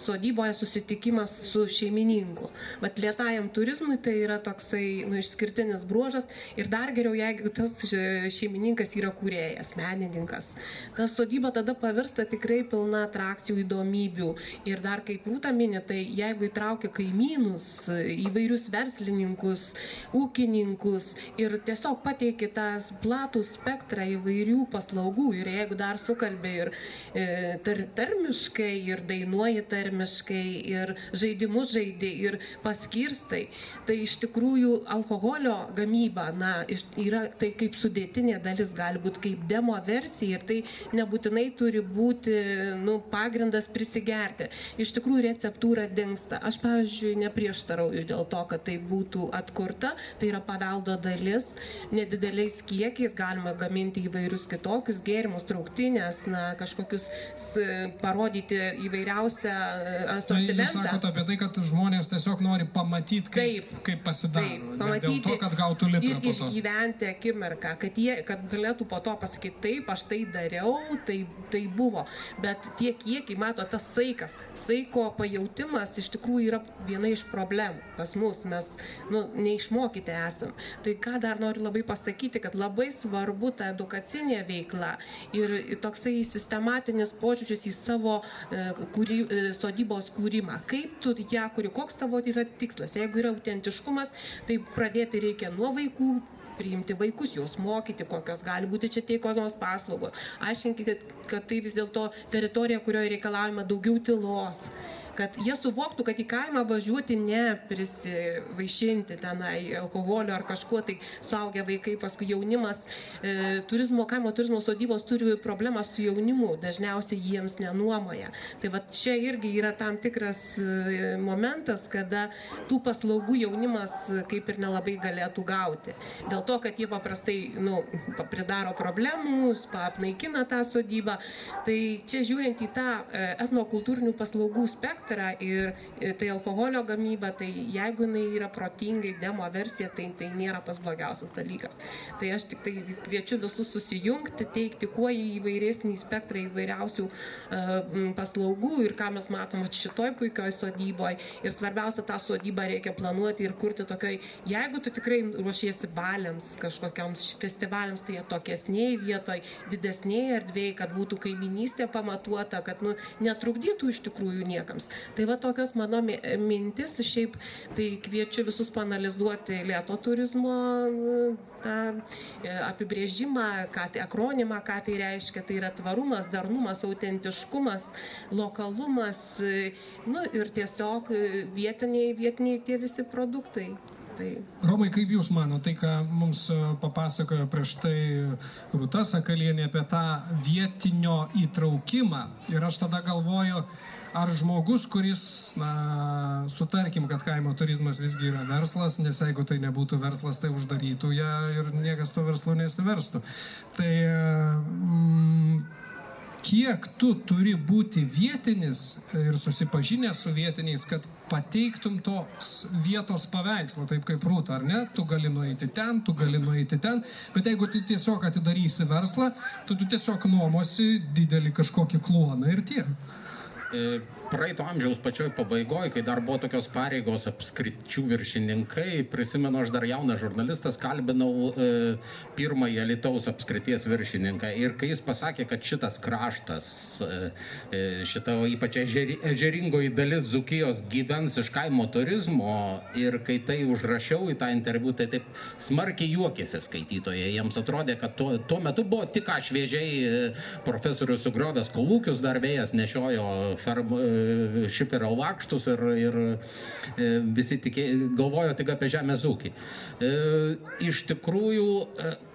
sodyboje susitikimas su šeimininku. Bet lėtajam turizmui tai yra toksai išskirtinis bruožas ir dar geriau, jeigu tas šeimininkas yra kūrėjas, menininkas. Ta sodyba tada pavirsta tikrai pilna atrakcijų, įdomybių ir dar kaip Rūta mini, tai jeigu įtraukia kaimynus, įvairius verslininkus, ūkininkus ir tiesiog pateikia tą platų spektrą įvairių paslaugų ir jeigu dar sukalbė ir tarmiškai, ir dainuoji tarmiškai, ir žaidimus žaidži, ir paskirstai, tai iš tikrųjų alkoholio gamyba, yra tai kaip sudėtinė dalis, gali būti kaip demo versija ir tai nebūtinai turi būti pagrindas prisigerti. Iš tikrųjų receptūra dingsta. Aš, pavyzdžiui, neprieštarauju dėl to, kad tai būtų atkurta, tai yra paveldo dalis, nedideliais kiekiais galima gaminti įvairius kitokius gėrimus, trauktinės, kažkokius parodyti įvairiausią asortimentą. Jūs sakote apie tai, kad žmonės tiesiog nori pamatyti, kaip pasidaro, dėl to, kad gautų litrą po to. Ir išgyventi akimirką, kad galėtų po to pasakyti, taip, aš tai dariau, tai buvo. Bet tie kiekiai, mato, tas saiko pajautimas iš tikrųjų yra viena iš problemų pas mus, mes neišmokyti esam. Tai ką dar noriu labai pasakyti, kad labai svarbu ta edukacinė veikla ir toksai sistematinis požiūris į savo sodybos kūrimą. Kaip tu ją kuri, koks tavo yra tikslas? Jeigu yra autentiškumas, tai pradėti reikia nuo vaikų, priimti vaikus, juos mokyti, kokios gali būti čia teikiamos paslaugos. Aiškinkite, kad tai vis dėlto teritorija, kurioje reikalaujama daugiau tylos. Kad jie suvoktų, kad į kaimą važiuoti ne prisivaišinti tenai alkoholio ar kažkuo, tai suaugę vaikai, paskui jaunimas, kaimo turizmo sodybos turi problemą su jaunimu, dažniausiai jiems nenuomoja. Tai va čia irgi yra tam tikras momentas, kada tų paslaugų jaunimas kaip ir nelabai galėtų gauti. Dėl to, kad jie paprastai pridaro problemų, apnaikina tą sodybą. Tai čia žiūrint į tą etnokultūrinių paslaugų spektrą, ir tai alkoholio gamyba, tai jeigu jinai yra protingai demo versija, tai nėra pats blogiausias dalykas. Tai aš tik tai kviečiu visus susijungti, teikti kuo įvairesnį spektrą įvairiausių paslaugų ir ką mes matom šitoj puikioj sodyboj. Ir svarbiausia, tą sodybą reikia planuoti ir kurti tokioj, jeigu tu tikrai ruošiesi baliams, kažkokiams festivaliams, tai atokesnėj vietoj, didesnėj erdvėj, kad būtų kaiminystė pamatuota, kad netrukdytų iš tikrųjų niekams. Tai va tokios mano mintis, šiaip tai kviečiu visus paanalizuoti lėto turizmo apibrėžimą, akronimą, ką tai reiškia, tai yra tvarumas, darnumas, autentiškumas, lokalumas, ir tiesiog vietiniai tie visi produktai. Romai, kaip Jūs mano, tai ką mums papasakojo prieš tai Rūta Sakalienė apie tą vietinio įtraukimą ir aš tada galvoju, ar žmogus, kuris, sutarkim, kad kaimo turizmas visgi yra verslas, nes jeigu tai nebūtų verslas, tai uždarytų ją ir niekas to verslo nesiverstų. Tai kiek tu turi būti vietinis ir susipažinęs su vietiniais, kad pateiktum tos vietos paveikslą, taip kaip Rūta, ar ne? Tu gali nueiti ten, bet jeigu tu tiesiog atidarysi verslą, tu tiesiog nuomosi didelį kažkokį kluoną ir tiek. praeito amžiaus pačioj pabaigoje, kai dar buvo tokios pareigos apskričių viršininkai, prisimenu, aš dar jaunas žurnalistas, kalbinau pirmąjį Alytaus apskrities viršininką ir kai jis pasakė, kad šitas kraštas, šita ypač ežeringoji dalis Dzūkijos gyvens iš kaimo turizmo ir kai tai užrašiau į tą interviu, tai taip smarkiai juokėsi skaitytojai. Jiems atrodė, kad tuo metu buvo tik ką šviežiai profesorius Sugriodas kolūkius dar vėjas nešiojo šiperio lakštus ir visi galvojo tik apie žemės ūkį. Iš tikrųjų,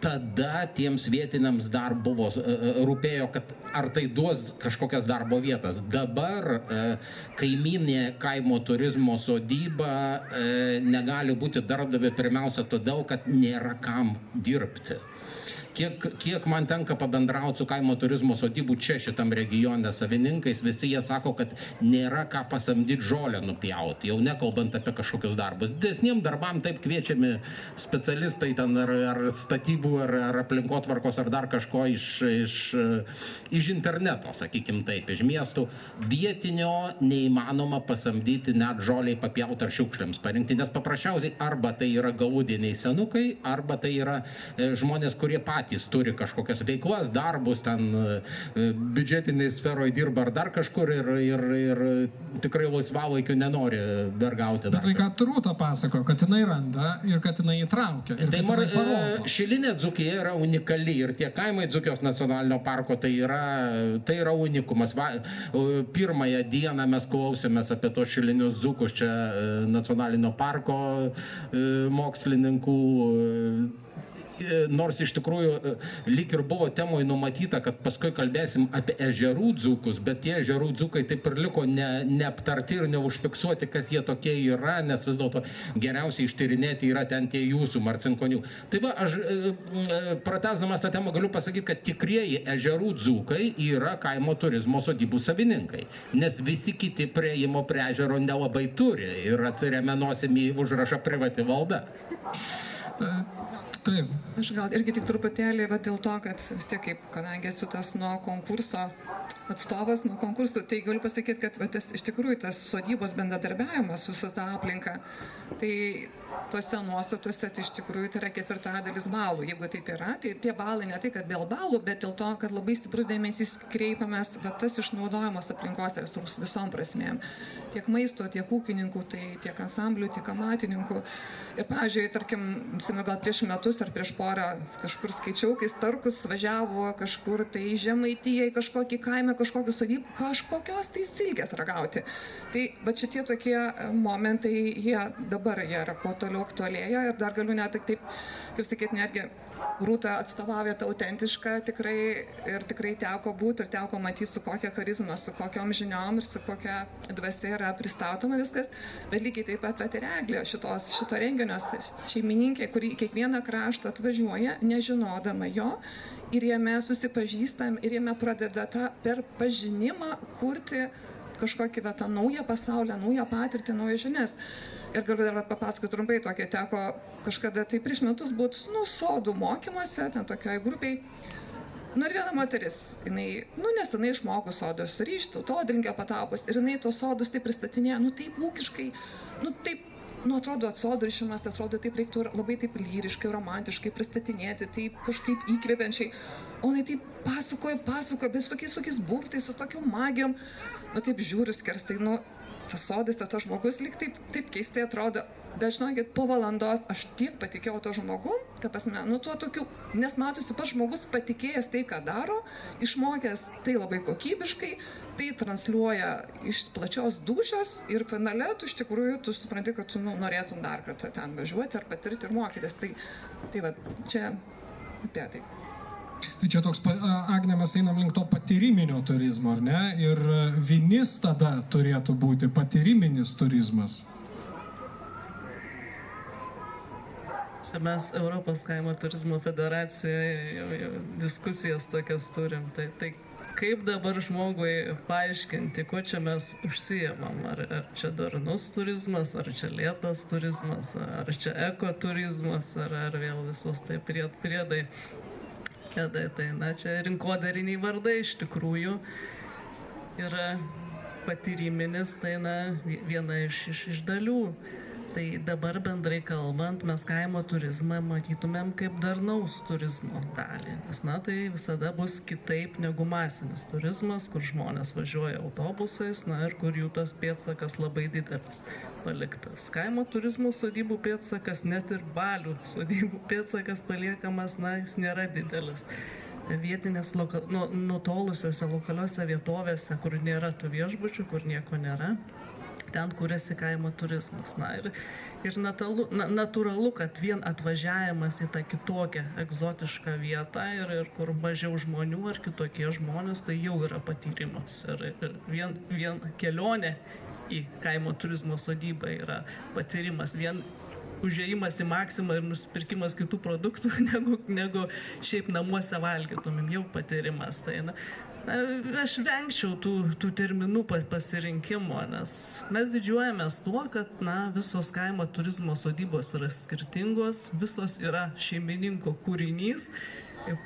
tada tiems vietiniams dar buvo rūpėjo, kad ar tai duos kažkokias darbo vietas. Dabar kaiminė kaimo turizmo sodyba negali būti darbdavė pirmiausia todėl, kad nėra kam dirbti. Kiek man tenka pabendrauti su kaimo turizmo sodybų čia šitam regione savininkais, visi jie sako, kad nėra ką pasamdyti žolę nupjauti, jau nekalbant apie kažkokius darbus. Didesniem darbam taip kviečiami specialistai ten ar statybų, ar aplinkotvarkos, ar dar kažko iš interneto, sakykim taip, iš miestų. Vietinio neįmanoma pasamdyti net žoliai papjauti ar šiukšliams parinkti, nes paprasčiausiai arba tai yra galudiniai senukai, arba tai yra žmonės, kurie patys turi kažkokias veiklas, darbus, ten biudžetiniai sferoje dirba ar dar kažkur ir tikrai laisvalaikiu nenori dar gauti. Bet tai ką Rūta pasako, kad jinai randa ir kad jinai įtraukia. Tai šilinė Dzūkija yra unikali ir tie kaimai Dzūkijos nacionalinio parko tai yra unikumas. Pirmąją dieną mes klausėmės apie tos šilinius dzūkus čia nacionalinio parko mokslininkų. Nors iš tikrųjų lyg ir buvo temoje numatyta, kad paskui kalbėsim apie ežerų dzūkus, bet tie ežerų dzūkai taip ir liko neaptarti ir neužfiksuoti, kas jie tokie yra, nes vis dėlto geriausiai ištyrinėti yra ten tie jūsų marcinkonių. Tai va, aš pratęsdamas tą temą galiu pasakyti, kad tikrieji ežerų dzūkai yra kaimo turizmo sodybų savininkai, nes visi kiti prieimo prie ežero nelabai turi ir atsiremia nosim į užrašą privati valda. Taip. Aš gal irgi tik truputėlį, bet dėl to, kad vis tiek kaip, kadangi esu tas nuo konkurso atstovas, nuo konkursų, tai galiu pasakyti, kad tas, iš tikrųjų tas sodybos bendradarbiavimas su visą tą aplinką, tai tuose nuostatuose tai iš tikrųjų tai yra 4/4 balų. Jeigu taip yra, tai tie balai ne tai, kad dėl balų, bet dėl to, kad labai stiprus dėmesys kreipiamas, bet tas išnaudojimas aplinkos resursų visom prasmėm. Tiek maisto, tiek ūkininkų, tai tiek ansamblių, tiek amatininkų. Ir, pavyzdžiui, tarkim, gal prieš metus ar prieš porą kažkur skaičiau, kai Starkus važiavo kažkur tai Žemaitijai, kažkokį kaimą, kažkokį sodybą, kažkokios tai silkės ragauti. Tai, bet šitie tokie momentai, jie dabar yra kuo toliau aktualėja ir dar galiu net taip, kaip sakyti, netgi Rūta atstovauja tą autentišką tikrai ir tikrai teko būti ir teko matyti su kokia charizma, su kokiom žiniom ir su kokia dvasia yra pristatoma viskas, bet lygiai taip pat ir Eglė šito renginio šeimininkė, kuri kiekvieną kraštą atvažiuoja, nežinodama jo ir jame susipažįstam ir jame pradeda tą per pažinimą kurti kažkokį tą naują pasaulį, naują patirtį, naujas žinias. Ir galiu dar papasakoti trumpai, tokia teko kažkada tai prieš metus būti sodų mokymuose, ten tokioj grupiai. Ir viena moteris, jinai, nesenai išmoko sodus ryštų, todrinkė patapus ir jinai tos sodus taip pristatinėjo, taip ūkiškai, taip, atrodo, sodų ryšimas, tas atrodo, taip reiktų labai taip lyriškai, romantiškai pristatinėti, taip kažkaip įkvepiančiai. O jinai taip pasakojo, bet su tokiais burtais, su tokiu magijom, taip žiūriu skerstai, tas sodas, tas žmogus lyg taip keistai atrodo, bet žinokit, po valandos aš tiek patikėjau to žmogum, ta prasme, tuo tokiu, nes matosi pats žmogus patikėjęs tai, ką daro, išmokęs tai labai kokybiškai, tai transliuoja iš plačios dūšios ir finale tu iš tikrųjų tu supranti, kad tu norėtum dar kartą ten važiuoti ar patirti ir mokytis. Tai va, čia apie tai. Tai čia toks, Agne, mes einam link to patyriminio turizmo, ar ne? Ir vinis tada turėtų būti patyriminis turizmas. Čia mes Europos kaimo turizmo federacijoje jau diskusijas tokias turim. Tai kaip dabar žmogui paaiškinti, kuo čia mes užsiėmam? Ar čia darnus turizmas, ar čia lėtas turizmas, ar čia ekoturizmas, ar vėl visos tai priedai. Tai čia rinkodariniai vardai iš tikrųjų. Ir patyriminis, tai viena iš dalių. Tai dabar bendrai kalbant, mes kaimo turizmą matytumėm kaip darnaus turizmo dalį. Nes tai visada bus kitaip negu masinis turizmas, kur žmonės važiuoja autobusais, ir kur jų tas pėdsakas labai didelis paliktas. Kaimo turizmo sodybų pėdsakas, net ir balių sodybų pėdsakas paliekamas, jis nėra didelis. Vietinės nutolusiuose lokaliuose vietovėse, kur nėra tų viešbučių, kur nieko nėra, ten kuriasi kaimo turizmas. Ir natūralu, kad vien atvažiavimas į tą kitokią egzotišką vietą ir kur mažiau žmonių ar kitokie žmonės, tai jau yra patyrimas. Ir vien kelionė į kaimo turizmo sodybą yra patyrimas. Vien užėjimas į Maksimą ir nusipirkimas kitų produktų, negu šiaip namuose valgytumėm, jau patyrimas. Tai, aš vengčiau tų terminų pasirinkimo, nes mes didžiuojamės tuo, kad visos kaimo turizmo sodybos yra skirtingos, visos yra šeimininko kūrinys,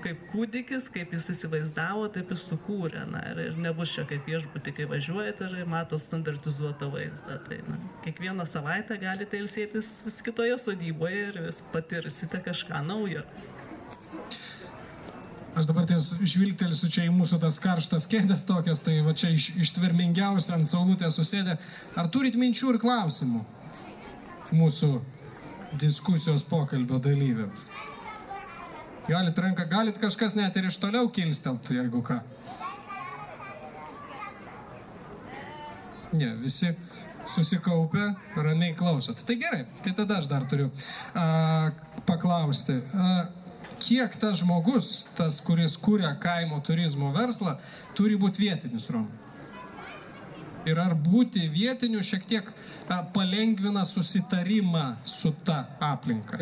kaip kūdikis, kaip jis įsivaizdavo, taip jis sukūrė. Ir nebus čia kaip viešbutį, kai važiuojate ir mato standartizuotą vaizdą. Tai, kiekvieną savaitę galite ilsėtis vis kitoje sodyboje ir vis patirsite kažką naujo. Aš dabar žvilgtelsiu čia į mūsų tas karštas kėdės tokias, tai va čia ištvermingiausia ant saulutės susėdė. Ar turit minčių ir klausimų mūsų diskusijos pokalbio dalyviams? Galit kažkas net ir iš toliau kilstelt, jeigu ką. Ne, visi susikaupę, ramiai klausot. Tai gerai, tai tada aš dar turiu paklausti. Kiek tas žmogus, kuris kūrė kaimo turizmo verslą, turi būti vietinis, Romai? Ir ar būti vietiniu šiek tiek palengvina susitarimą su ta aplinka?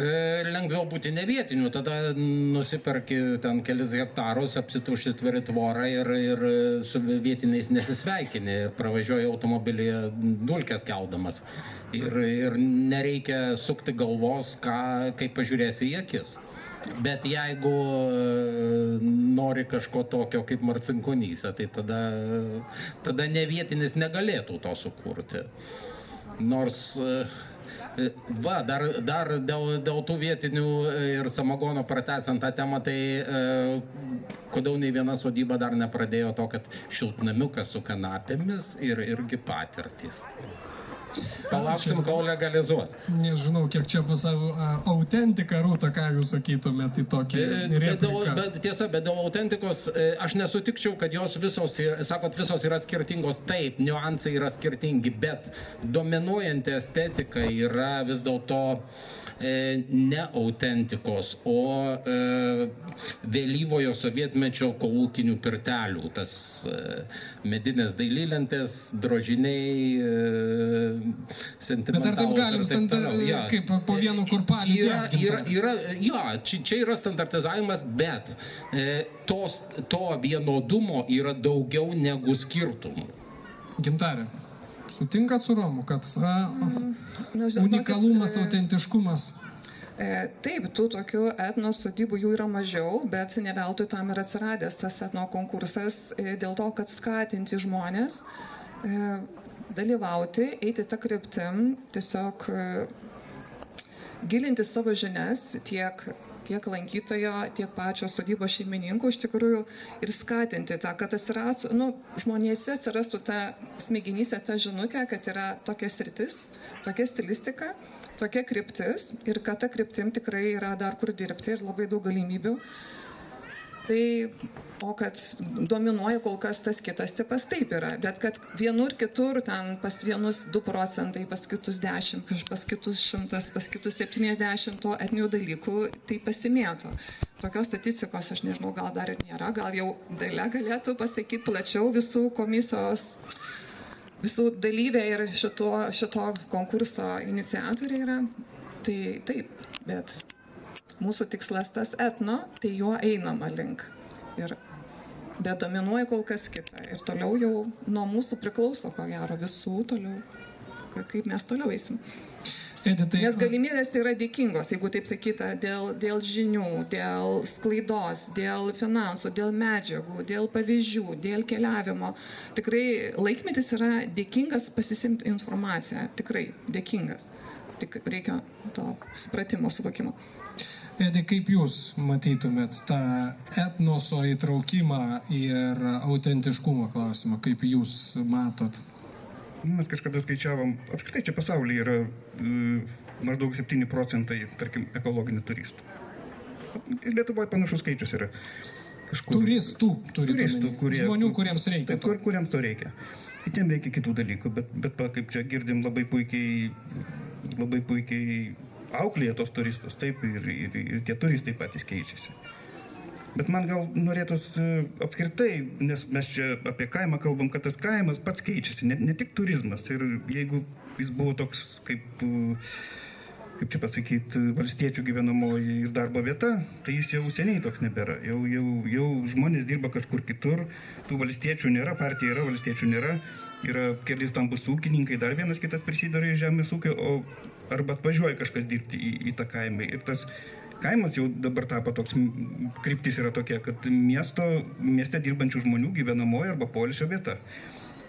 Lengviau būti nevietiniu, tada nusiperki ten kelis hektarus, apsituši tveri tvorą ir su vietiniais nesisveikini, pravažiuoji automobilyje dulkes keldamas. Ir nereikia sukti galvos, kaip pažiūrėsi į akis. Bet jeigu nori kažko tokio kaip Marcinkonys, tai tada nevietinis negalėtų to sukurti. Nors, dar dėl tų vietinių ir samagono pratęsiant tą temą, tai kodėl nei viena sodyba dar nepradėjo to, kad šiltnamiukas su kanapėmis ir irgi patirtys. Palauksim, kol legalizuos. Nežinau, kiek čia bus autentika, Rūta, ką jūs sakytumėte į tokį repliką. Bet dėl autentikos aš nesutikčiau, kad jos visos yra skirtingos. Taip, niuansai yra skirtingi, bet dominuojanti estetika yra vis dėlto ne autentikos, o vėlyvojo sovietmečio kolūkinių pirtelių. Tas medinės dailylentės, drožiniai, sentimentalus ir taip toliau. Kaip po vienu kurpalį. Čia yra standartizavimas, bet to vienodumo yra daugiau negu skirtumų. Gintarė, sutinkat su Romu, kad unikalumas, autentiškumas? Taip, tų tokių etno sodybų jų yra mažiau, bet ne veltui tam yra atsiradęs tas etno konkursas dėl to, kad skatinti žmonės dalyvauti, eiti tą kryptim, tiesiog gilinti savo žinias tiek lankytojo, tiek pačio sodybos šeimininkų iš tikrųjų ir skatinti tą, kad žmonėse atsirastų ta smegenyse ta žinutė, kad yra tokia sritis, tokia stilistika, tokia kryptis ir kad ta kryptim tikrai yra dar kur dirbti ir labai daug galimybių. O kad dominuoja kol kas tas kitas tipas, taip yra, bet kad vienur kitur, ten pas vienus 2%, pas kitus 10%, pas kitus 100%, pas kitus 70% to etninių dalykų, tai pasimėto. Tokios statistikos aš nežinau, gal dar ir nėra, gal jau Dalia galėtų pasakyti plačiau visų komisijos, visų dalyviai ir šito konkurso iniciatoriai yra. Tai taip, bet mūsų tikslas tas etno, tai juo einama link. Bet dominuoja kol kas kita. Ir toliau jau nuo mūsų priklauso, ko gero, visų toliau, kaip mes toliau eisim. Editai, Nes galimybės yra dėkingos, jeigu taip sakyta, dėl žinių, dėl sklaidos, dėl finansų, dėl medžiagų, dėl pavyzdžių, dėl keliavimo. Tikrai laikmetis yra dėkingas pasisimti informaciją, tikrai dėkingas. Tik reikia to supratimo, suvokimo. Edi, kaip jūs matytumėt tą etnoso įtraukimą ir autentiškumo klausimą, kaip jūs matot? Mes kažkada skaičiavom, apskritai čia pasaulyje yra maždaug 7%, tarkim, ekologinių turistų. Lietuvoje panašus skaičius yra. Turistų, žmonių, kuriems reikia. Kuriems to reikia. Kitiems reikia kitų dalykų, bet kaip čia girdim, labai puikiai auklėja tos turistus, taip, ir tie turistai patys keičiasi. Bet man gal norėtus apskritai, nes mes čia apie kaimą kalbam, kad tas kaimas pats keičiasi, ne tik turizmas. Ir jeigu jis buvo toks, kaip čia pasakyti, valstiečių gyvenamoji ir darbo vieta, tai jis jau seniai toks nebėra. Jau žmonės dirba kažkur kitur, tų valstiečių nėra, partija yra, valstiečių nėra. Yra keli stambus ūkininkai, dar vienas kitas prisidara į žemės ūkio, arba atvažiuoja kažkas dirbti į tą kaimą. Ir tas kaimas jau dabar tapo toks, kryptis yra tokia, kad mieste dirbančių žmonių gyvenamoji arba poilsio vieta.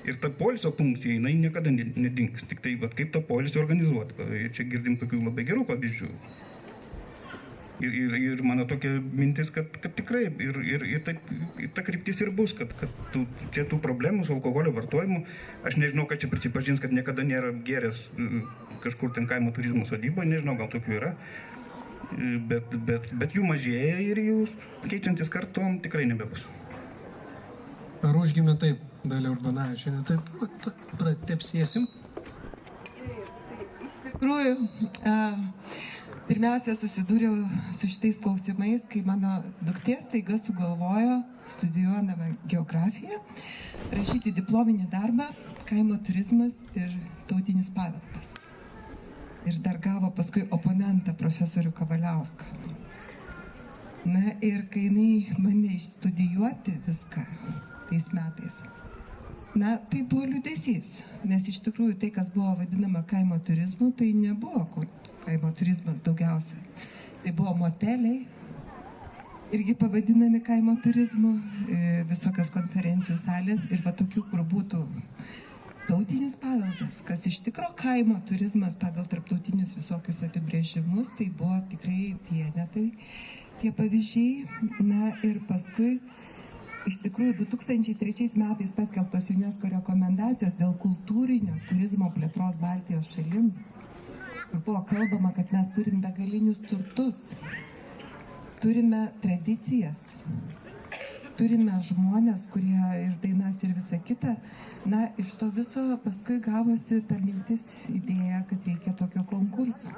Ir ta poilsio funkcija, jinai niekada nedings. Tik tai, kaip tą poilsį organizuoti. Čia girdim tokių labai gerų pavyzdžių. Ir mano tokia mintis, kad tikrai ir ta kryptis ir bus, kad čia tų problemų su alkoholio vartojimu, aš nežinau, kad čia prisipažins, kad niekada nėra gėręs kažkur ten kaimo turizmo sodyboje, nežinau, gal tokių yra. Bet jų mažėja ir jų keičiantis kartom tikrai nebebus. Ar užgimė taip, Dalia Urbanavičienė, taip pratepsėsim? Iš tikrųjų, pirmiausia susidūriau su šitais klausimais, kai mano duktė staiga sugalvojo, studijuodama geografiją, rašyti diplominį darbą kaimo turizmas ir tautinis paveldas. Ir dar gavo paskui oponentą profesorių Kavaliauską. Na ir kai jinai mane išstudijuoti viską tais metais, na tai buvo liūdesys, nes iš tikrųjų tai, kas buvo vadinama kaimo turizmu, tai nebuvo kaimo turizmas daugiausia. Tai buvo moteliai, irgi pavadinami kaimo turizmu, visokios konferencijų salės ir va tokių, kur būtų tautinis paveldas, kas iš tikro kaimo turizmas pagal tarptautinius visokius apibrėžimus, tai buvo tikrai vienetai tie pavyzdžiai. Na ir paskui, iš tikrųjų, 2003 metais paskelbtos UNESCO rekomendacijos dėl kultūrinio turizmo plėtros Baltijos šalims, kur buvo kalbama, kad mes turim begalinius turtus, turime tradicijas, turime žmonės, kurie ir dainas ir visa kita. Na, iš to viso paskui gavosi ta mintis idėja, kad reikia tokio konkurso.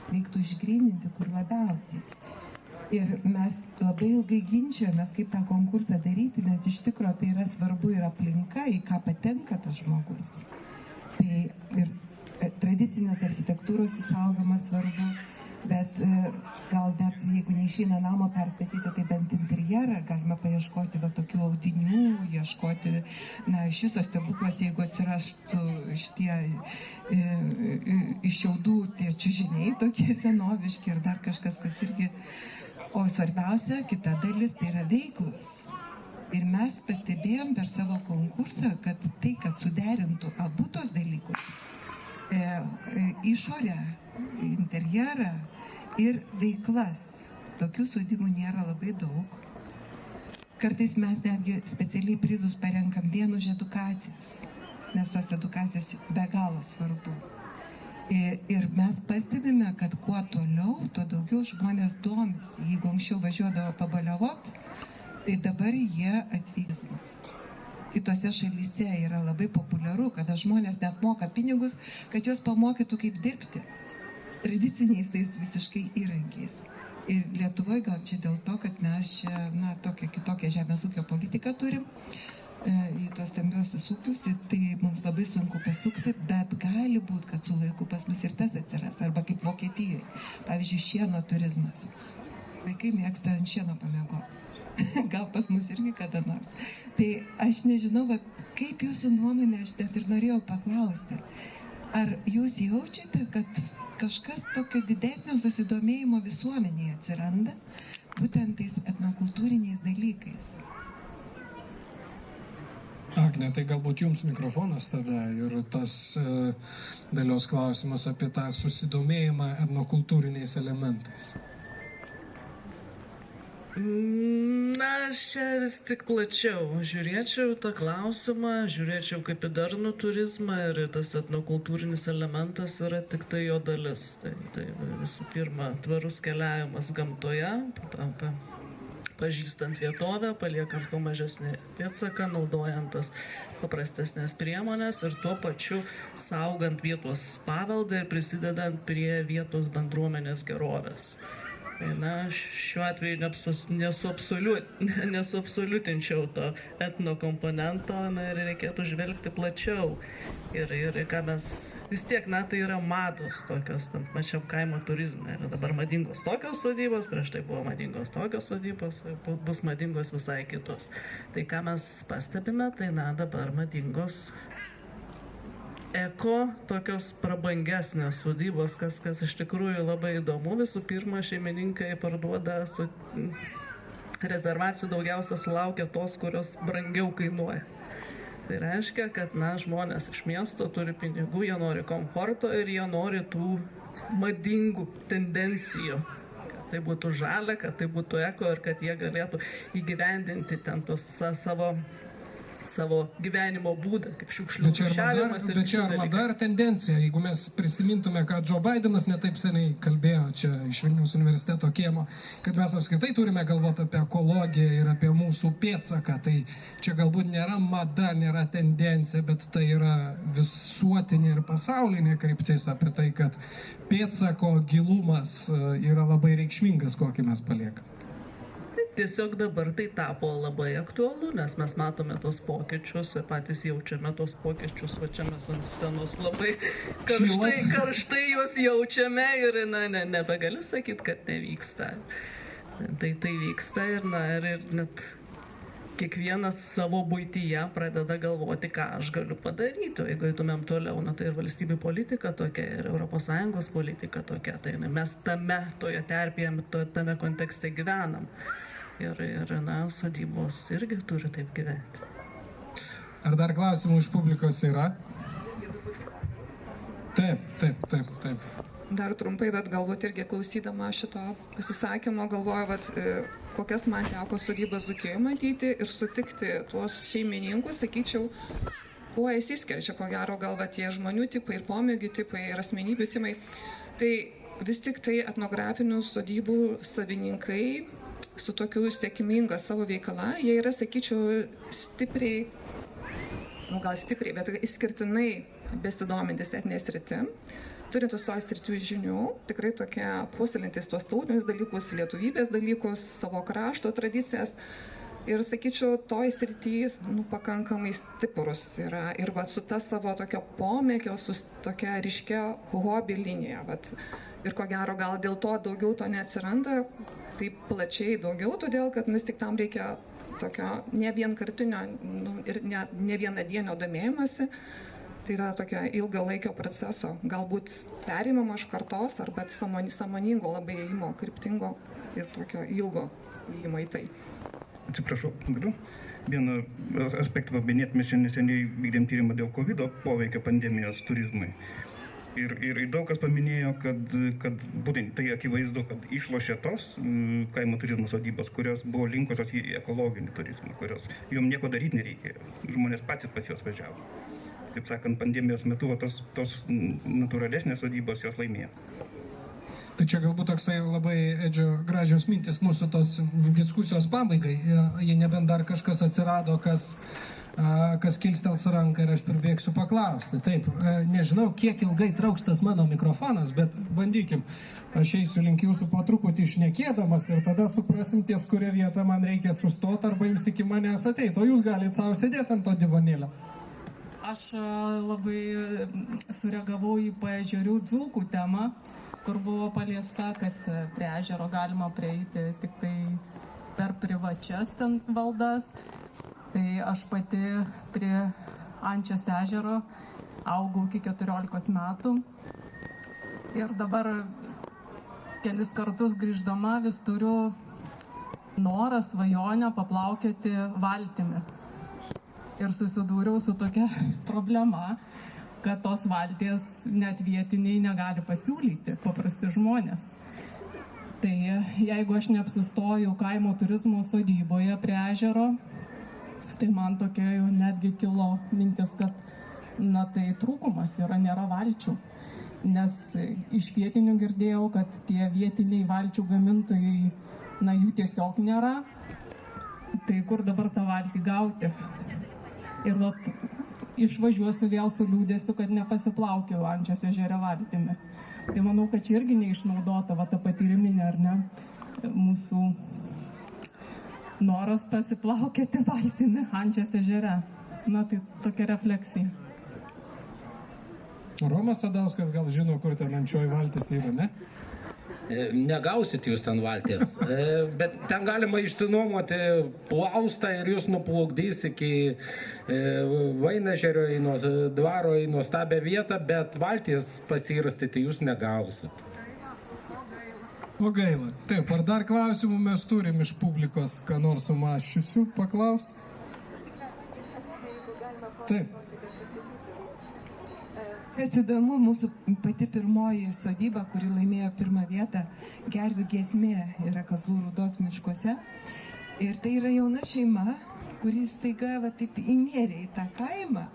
Reiktų išgryninti, kur labiausiai. Ir mes labai ilgai ginčiamės, kaip tą konkursą daryti, nes iš tikro tai yra svarbu ir aplinka, į ką patenka tas žmogus. Tai ir tradicinės architektūros įsaugomas svarbu, bet gal net jeigu neišeina namo perstatyti, tai bent interjerą galima paieškoti va tokių audinių, ieškoti, na, iš viso stebuklas, jeigu atsirastų šitie iš šiaudų tie čiužiniai tokie senoviški ir dar kažkas, kas irgi. O svarbiausia, kita dalis, tai yra veiklus. Ir mes pastebėjom per savo konkursą, kad tai, kad suderintų abu tos dalykus, išorę, interjerą ir veiklas. Tokių sodybų nėra labai daug. Kartais mes netgi specialiai prizus parenkam vien už edukacijas, nes tos edukacijos be galo svarbu. Ir mes pastebime, kad kuo toliau, tuo daugiau žmonės domisi. Jeigu anksčiau važiuodavo pabaliavot, tai dabar jie atvyksta. Kitose šalyse yra labai populiaru, kada žmonės net moka pinigus, kad juos pamokytų kaip dirbti tradiciniais tais visiškai įrankiais. Ir Lietuvoje gal čia dėl to, kad mes čia, na, tokią kitokią žemės ūkio politiką turim į tos stambiosius ūkius, tai mums labai sunku pasukti, bet gali būti, kad su laiku pas mus ir tas atsiras, arba kaip Vokietijoje, pavyzdžiui, šieno turizmas. Vaikai mėgsta ant šieno pamiegoti. Gal pas mus irgi kada nors. Tai aš nežinau, kaip jūsų nuomonė, aš net ir norėjau paklausti. Ar jūs jaučiate, kad kažkas tokio didesnio susidomėjimo visuomenėje atsiranda būtent tais etnokultūriniais dalykais. Agne, tai galbūt jums mikrofonas tada ir tas Dalios klausimas apie tą susidomėjimą etnokultūriniais elementais. Na, aš čia vis tik plačiau žiūrėčiau tą klausimą, žiūrėčiau kaip į darnų turizmą ir tas etnokultūrinis elementas yra tik tai jo dalis. Tai visų pirma, tvarus keliavimas gamtoje, pažįstant vietovę, paliekant kuo mažesnį pėdsaką, naudojant tas paprastesnės priemonės ir tuo pačiu saugant vietos paveldą ir prisidedant prie vietos bendruomenės gerovės. Na, šiuo atveju nesuabsoliutinčiau to etno komponento, ir reikėtų žvelgti plačiau. Ir ką mes vis tiek, tai yra mados tokios, pačiam kaimo turizme. Ir dabar madingos tokios sodybos, prieš tai buvo madingos tokios sodybos, bus madingos visai kitos. Tai ką mes pastebime, tai dabar madingos tokios prabangesnės sodybos, kas iš tikrųjų labai įdomu. Visų pirma, šeimininkai parduoda rezervacijų daugiausia sulaukia tos, kurios brangiau kainuoja. Tai reiškia, kad žmonės iš miesto turi pinigų, jie nori komforto ir jie nori tų madingų tendencijų. Kad tai būtų žalia, kad tai būtų eko ir kad jie galėtų įgyvendinti ten tos savo gyvenimo būdą, kaip šiukšlių rūšiavimas. Bet čia ar mada ar tendencija? Jeigu mes prisimintume, kad Joe Bidenas netaip seniai kalbėjo čia iš Vilniaus universiteto kiemo, kad mes apskritai turime galvoti apie ekologiją ir apie mūsų pėdsaką, tai čia galbūt nėra mada, nėra tendencija, bet tai yra visuotinė ir pasaulinė kryptis apie tai, kad pėdsako gilumas yra labai reikšmingas, kokį mes paliekame. Tiesiog dabar tai tapo labai aktualu, nes mes matome tos pokyčius ir patys jaučiame tos pokyčius, va čia mes ant scenos labai karštai juos jaučiame ir nebegali sakyti, kad nevyksta. Tai vyksta ir net kiekvienas savo buityje pradeda galvoti, ką aš galiu padaryti. O jeigu eitumėm toliau, tai ir valstybių politika tokia, ir ES politika tokia. Tai mes toje terpėje, tame kontekste gyvenam. Ir sodybos irgi turi taip gyventi. Ar dar klausimų iš publikos yra? Taip. Dar trumpai, bet galbūt irgi klausydama šito pasisakymo, galvoju, kokias man teko sodybas Dzūkijoje matyti ir sutikti tuos šeimininkus, sakyčiau, kuo įsiskiria čia, ko gero, gal tie žmonių tipai ir pomėgių tipai ir asmenybių tipai. Tai vis tik tai etnografinių sodybų savininkai su tokiu sėkminga savo veikala, jie yra, sakyčiau, bet išskirtinai besidomintis etninės sritim, turintis tos sričių žinių, tikrai tokie puoselintis tuos tautinius dalykus, lietuvybės dalykus, savo krašto tradicijas. Ir, sakyčiau, toj srity pakankamai stiprus yra. Ir su ta savo tokio pomėgio, su tokia ryškia hobi linija. Ir ko gero, gal dėl to daugiau to neatsiranda, taip plačiai daugiau, todėl kad vis tik tam reikia tokio ne vienkartinio ir ne vienadienio domėjimąsi. Tai yra tokio ilgalaikio proceso, galbūt perimamo iš kartos arba sąmoningo labai ėjimo, kryptingo ir tokio ilgo ėjimo į tai. Atsiprašau, galiu? Vieną aspektą paminėti, mes šiandien neseniai vykdėm tyrimą dėl COVID poveikio pandemijos turizmui. Ir daug kas paminėjo, kad būtent tai akivaizdu, kad išlošė tos kaimo turizmo sodybos, kurios buvo linkusios į ekologinį turizmą, kurios jom nieko daryti nereikėjo. Žmonės patys pas juos važiavo. Taip sakant, pandemijos metu tos natūralesnės sodybos jos laimėjo. Tai čia galbūt toksai labai, Edžio, gražios mintis mūsų tos diskusijos pabaigai. Jei nebent dar kažkas atsirado, kas kilstels ranką ir aš pribėgsiu paklausti. Taip, nežinau, kiek ilgai trauks tas mano mikrofonas, bet bandykim. Aš eisiu link jūsų po truputį šnekėdamas ir tada suprasim ties, kurią vietą man reikia sustoti arba jums iki manęs ateiti. O jūs galite savo sėdėti ant to divanėlio. Aš labai sureagavau į Paežerių dzūkų temą, kur buvo paliesta, kad prie ežero galima prieiti tik tai per privačias ten valdas. Tai aš pati prie Ančios ežero augau iki 14 metų. Ir dabar kelis kartus grįždama vis turiu norą, svajonę paplaukioti valtimi. Ir susidūriau su tokia problema, kad tos valties net vietiniai negali pasiūlyti, paprasti žmonės. Tai jeigu aš neapsistoju kaimo turizmo sodyboje prie ežero, tai man tokia jau netgi kilo mintis, kad na tai trūkumas yra, nėra valčių. Nes iš vietinių girdėjau, kad tie vietiniai valčių gamintojai, na jų tiesiog nėra. Tai kur dabar tą valtį gauti? Ir vat išvažiuosiu vėl su liūdėsiu, kad nepasiplaukiau Ančios ežere valtimi. Tai manau, kad čia irgi neišnaudota va ta patyriminė, ar ne, mūsų noras pasiplaukioti valtimi Ančios ežere. Na tai tokia refleksija. Romas Sadauskas gal žino, kur ten Ančioji valtis yra, ne? Negausit jūs ten valties, bet ten galima išsinuomoti plaustą ir jūs nuplaukdys iki Vainežerio, į dvaro, į nuostabią vietą, bet valties pasirastyti jūs negausit. O gaila. Taip, ar dar klausimų mes turim iš publikos, ką nors sumąsčiusių paklausti? Taip. Kas įdomu, mūsų pati pirmoji sodyba, kuri laimėjo pirmą vietą, Gervių giesmė, yra Kazlų Rūdos miškuose. Ir tai yra jauna šeima, kuri staiga va, taip įnėrė į tą kaimą.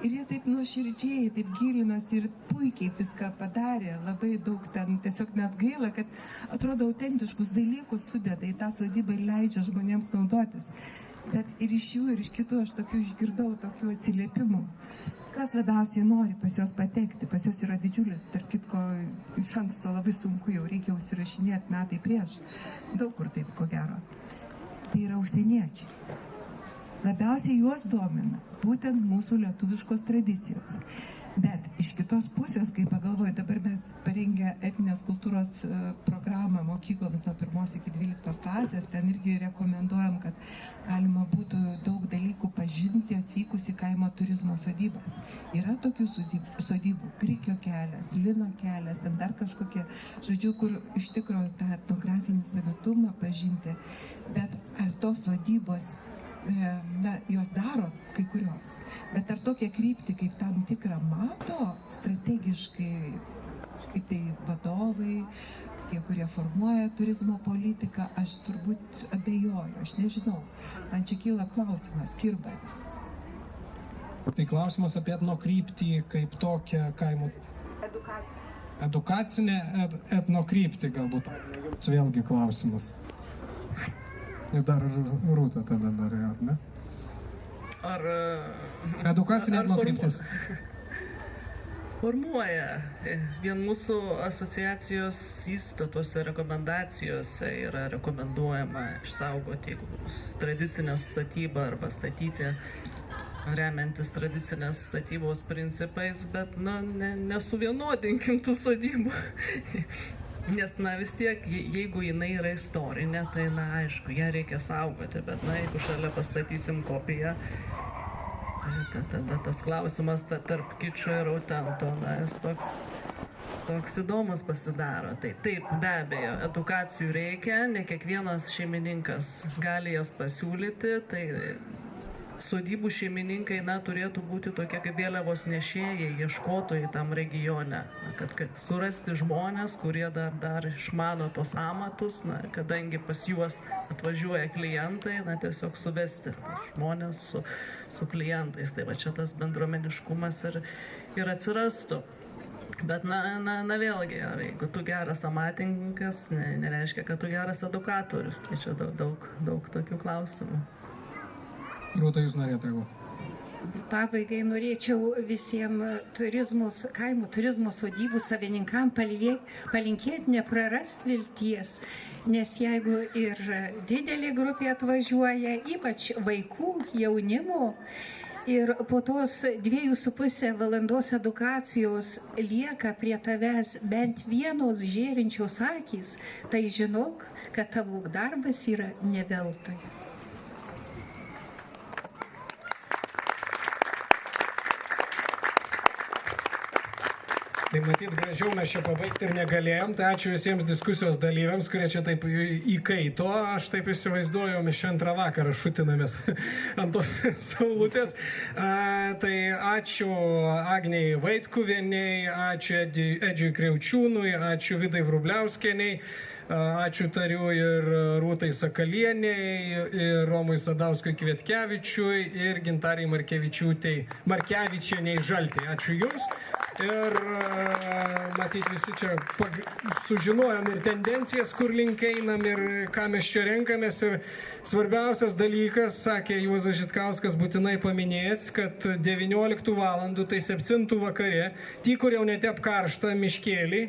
Ir jie taip nuoširdžiai, taip gilinosi ir puikiai viską padarė. Labai daug ten tiesiog net gaila, kad atrodo autentiškus dalykus sudeda į tą sodybą ir leidžia žmonėms naudotis. Bet ir iš jų, ir iš kitų aš tokių išgirdau, tokių atsiliepimų. Kas labiausiai nori pas juos patekti, pas juos yra didžiulis, tarp kitko iš anksto labai sunku, jau reikia užsirašinėti metai prieš, daug kur taip ko gero. Tai yra užsieniečiai. Labiausiai juos domina būtent mūsų lietuviškos tradicijos. Bet iš kitos pusės, kai pagalvoju, dabar mes parengę etninės kultūros programą mokykloms nuo 1 iki 12 klasės, ten irgi rekomenduojam, kad galima būtų daug dalykų pažinti atvykus į kaimo turizmo sodybas. Yra tokių sodybų, Krikio kelias, Lino kelias, ten dar kažkokie, žodžiu, kur iš tikrųjų tą etnografinį savitumą pažinti. Bet ar tos sodybos, na, jos daro kai kurios, bet ar tokią kryptį kaip tam tikrą mato strategiškai, kaip tai vadovai, tie, kurie formuoja turizmo politiką, aš turbūt abejoju, aš nežinau. Man čia kyla klausimas, kirbaris. Tai klausimas apie etnokryptį kaip tokią kaimo... Edukacinę etnokryptį galbūt. Vėlgi klausimas. Ir dar Rūta tada dar, ar ne? Ar... Edukacinė etnokryptis. Formuoja. Vien mūsų asociacijos įstatuose, rekomendacijose yra rekomenduojama išsaugoti tradicinę statybą arba statyti remiantis tradicinės statybos principais, bet nesuvienodinkim tų sodybų. Nes, vis tiek, jeigu jinai yra istorinė, tai, aišku, ją reikia saugoti, bet, jeigu šalia pastatysim kopiją, tada tas klausimas tarp kičo ir autento, jis toks įdomus pasidaro. Tai taip, be abejo, edukacijų reikia, ne kiekvienas šeimininkas gali jas pasiūlyti, tai sodybų šeimininkai, turėtų būti tokie kaip vėliavos nešėjai, ieškotojai tam regione, kad surasti žmonės, kurie dar išmano tos amatus, kadangi pas juos atvažiuoja klientai, tiesiog suvesti žmonės su klientais, tai va čia tas bendruomeniškumas ir atsirastų. Bet, vėlgi, jeigu tu geras amatininkas, nereiškia, kad tu geras edukatorius, tai čia daug tokių klausimų. Rūta, jūs norėtumėte reaguoti? Pabaigai norėčiau visiems kaimo turizmo sodybų savininkam palinkėti neprarast vilties, nes jeigu ir didelė grupė atvažiuoja, ypač vaikų, jaunimo, ir po tos 2,5 valandos edukacijos lieka prie tavęs bent vienos žėrinčios akys, tai žinok, kad tavo darbas yra ne veltui. Tai matyt, gražiau mes čia pabaigti ir negalėjom. Tai ačiū visiems diskusijos dalyviams, kurie čia taip įkaito. Aš taip įsivaizduoju, mes čia antrą vakarą šutinamės ant tos saulutės. Tai ačiū Agniai Vaitkuvieniai, ačiū Edžiui Kriaučiūnui, ačiū Vidai Vrubliauskieniai. Ačiū tariu ir Rūtai Sakalieniai, ir Romui Sadauskui Kvietkevičiui, ir Gintarai Markevičieniai Žaltai. Ačiū Jums. Ir matyt visi čia sužinojom ir tendencijas, kur link einam ir ką mes čia renkamės. Ir svarbiausias dalykas, sakė Juozas Žitkauskas, būtinai paminėts, kad 19 valandų, tai 7 vakare, ty, kur jau netep karštą miškėlį,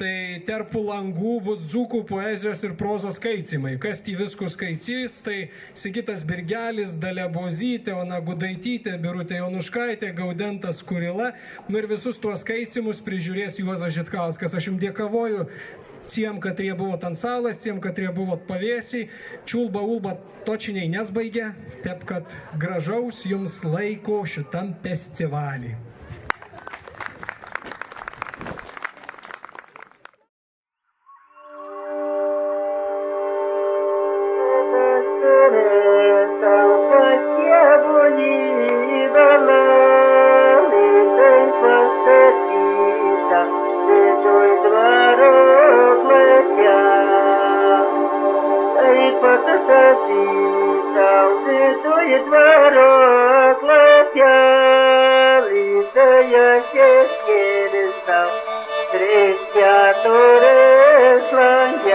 tai tarp langų bus dzūkų poezijos ir prozos skaitymai. Kas tį viskų skaitys, tai Sigitas Birgelis, Dalia Bozytė, Ona Gudaitytė, Birutė Jonuškaitė, Gaudentas Kurila. Ir visus tuos skaitymus prižiūrės Juozas Žitkauskas. Aš jums dėkavoju tiem, kad jie buvot ant salas, tiem, kad jie buvot pavėsiai. Čiulba ulba točiniai nesbaigė. Taip, kad gražaus jums laiko šitam festivalį. Cristiature slange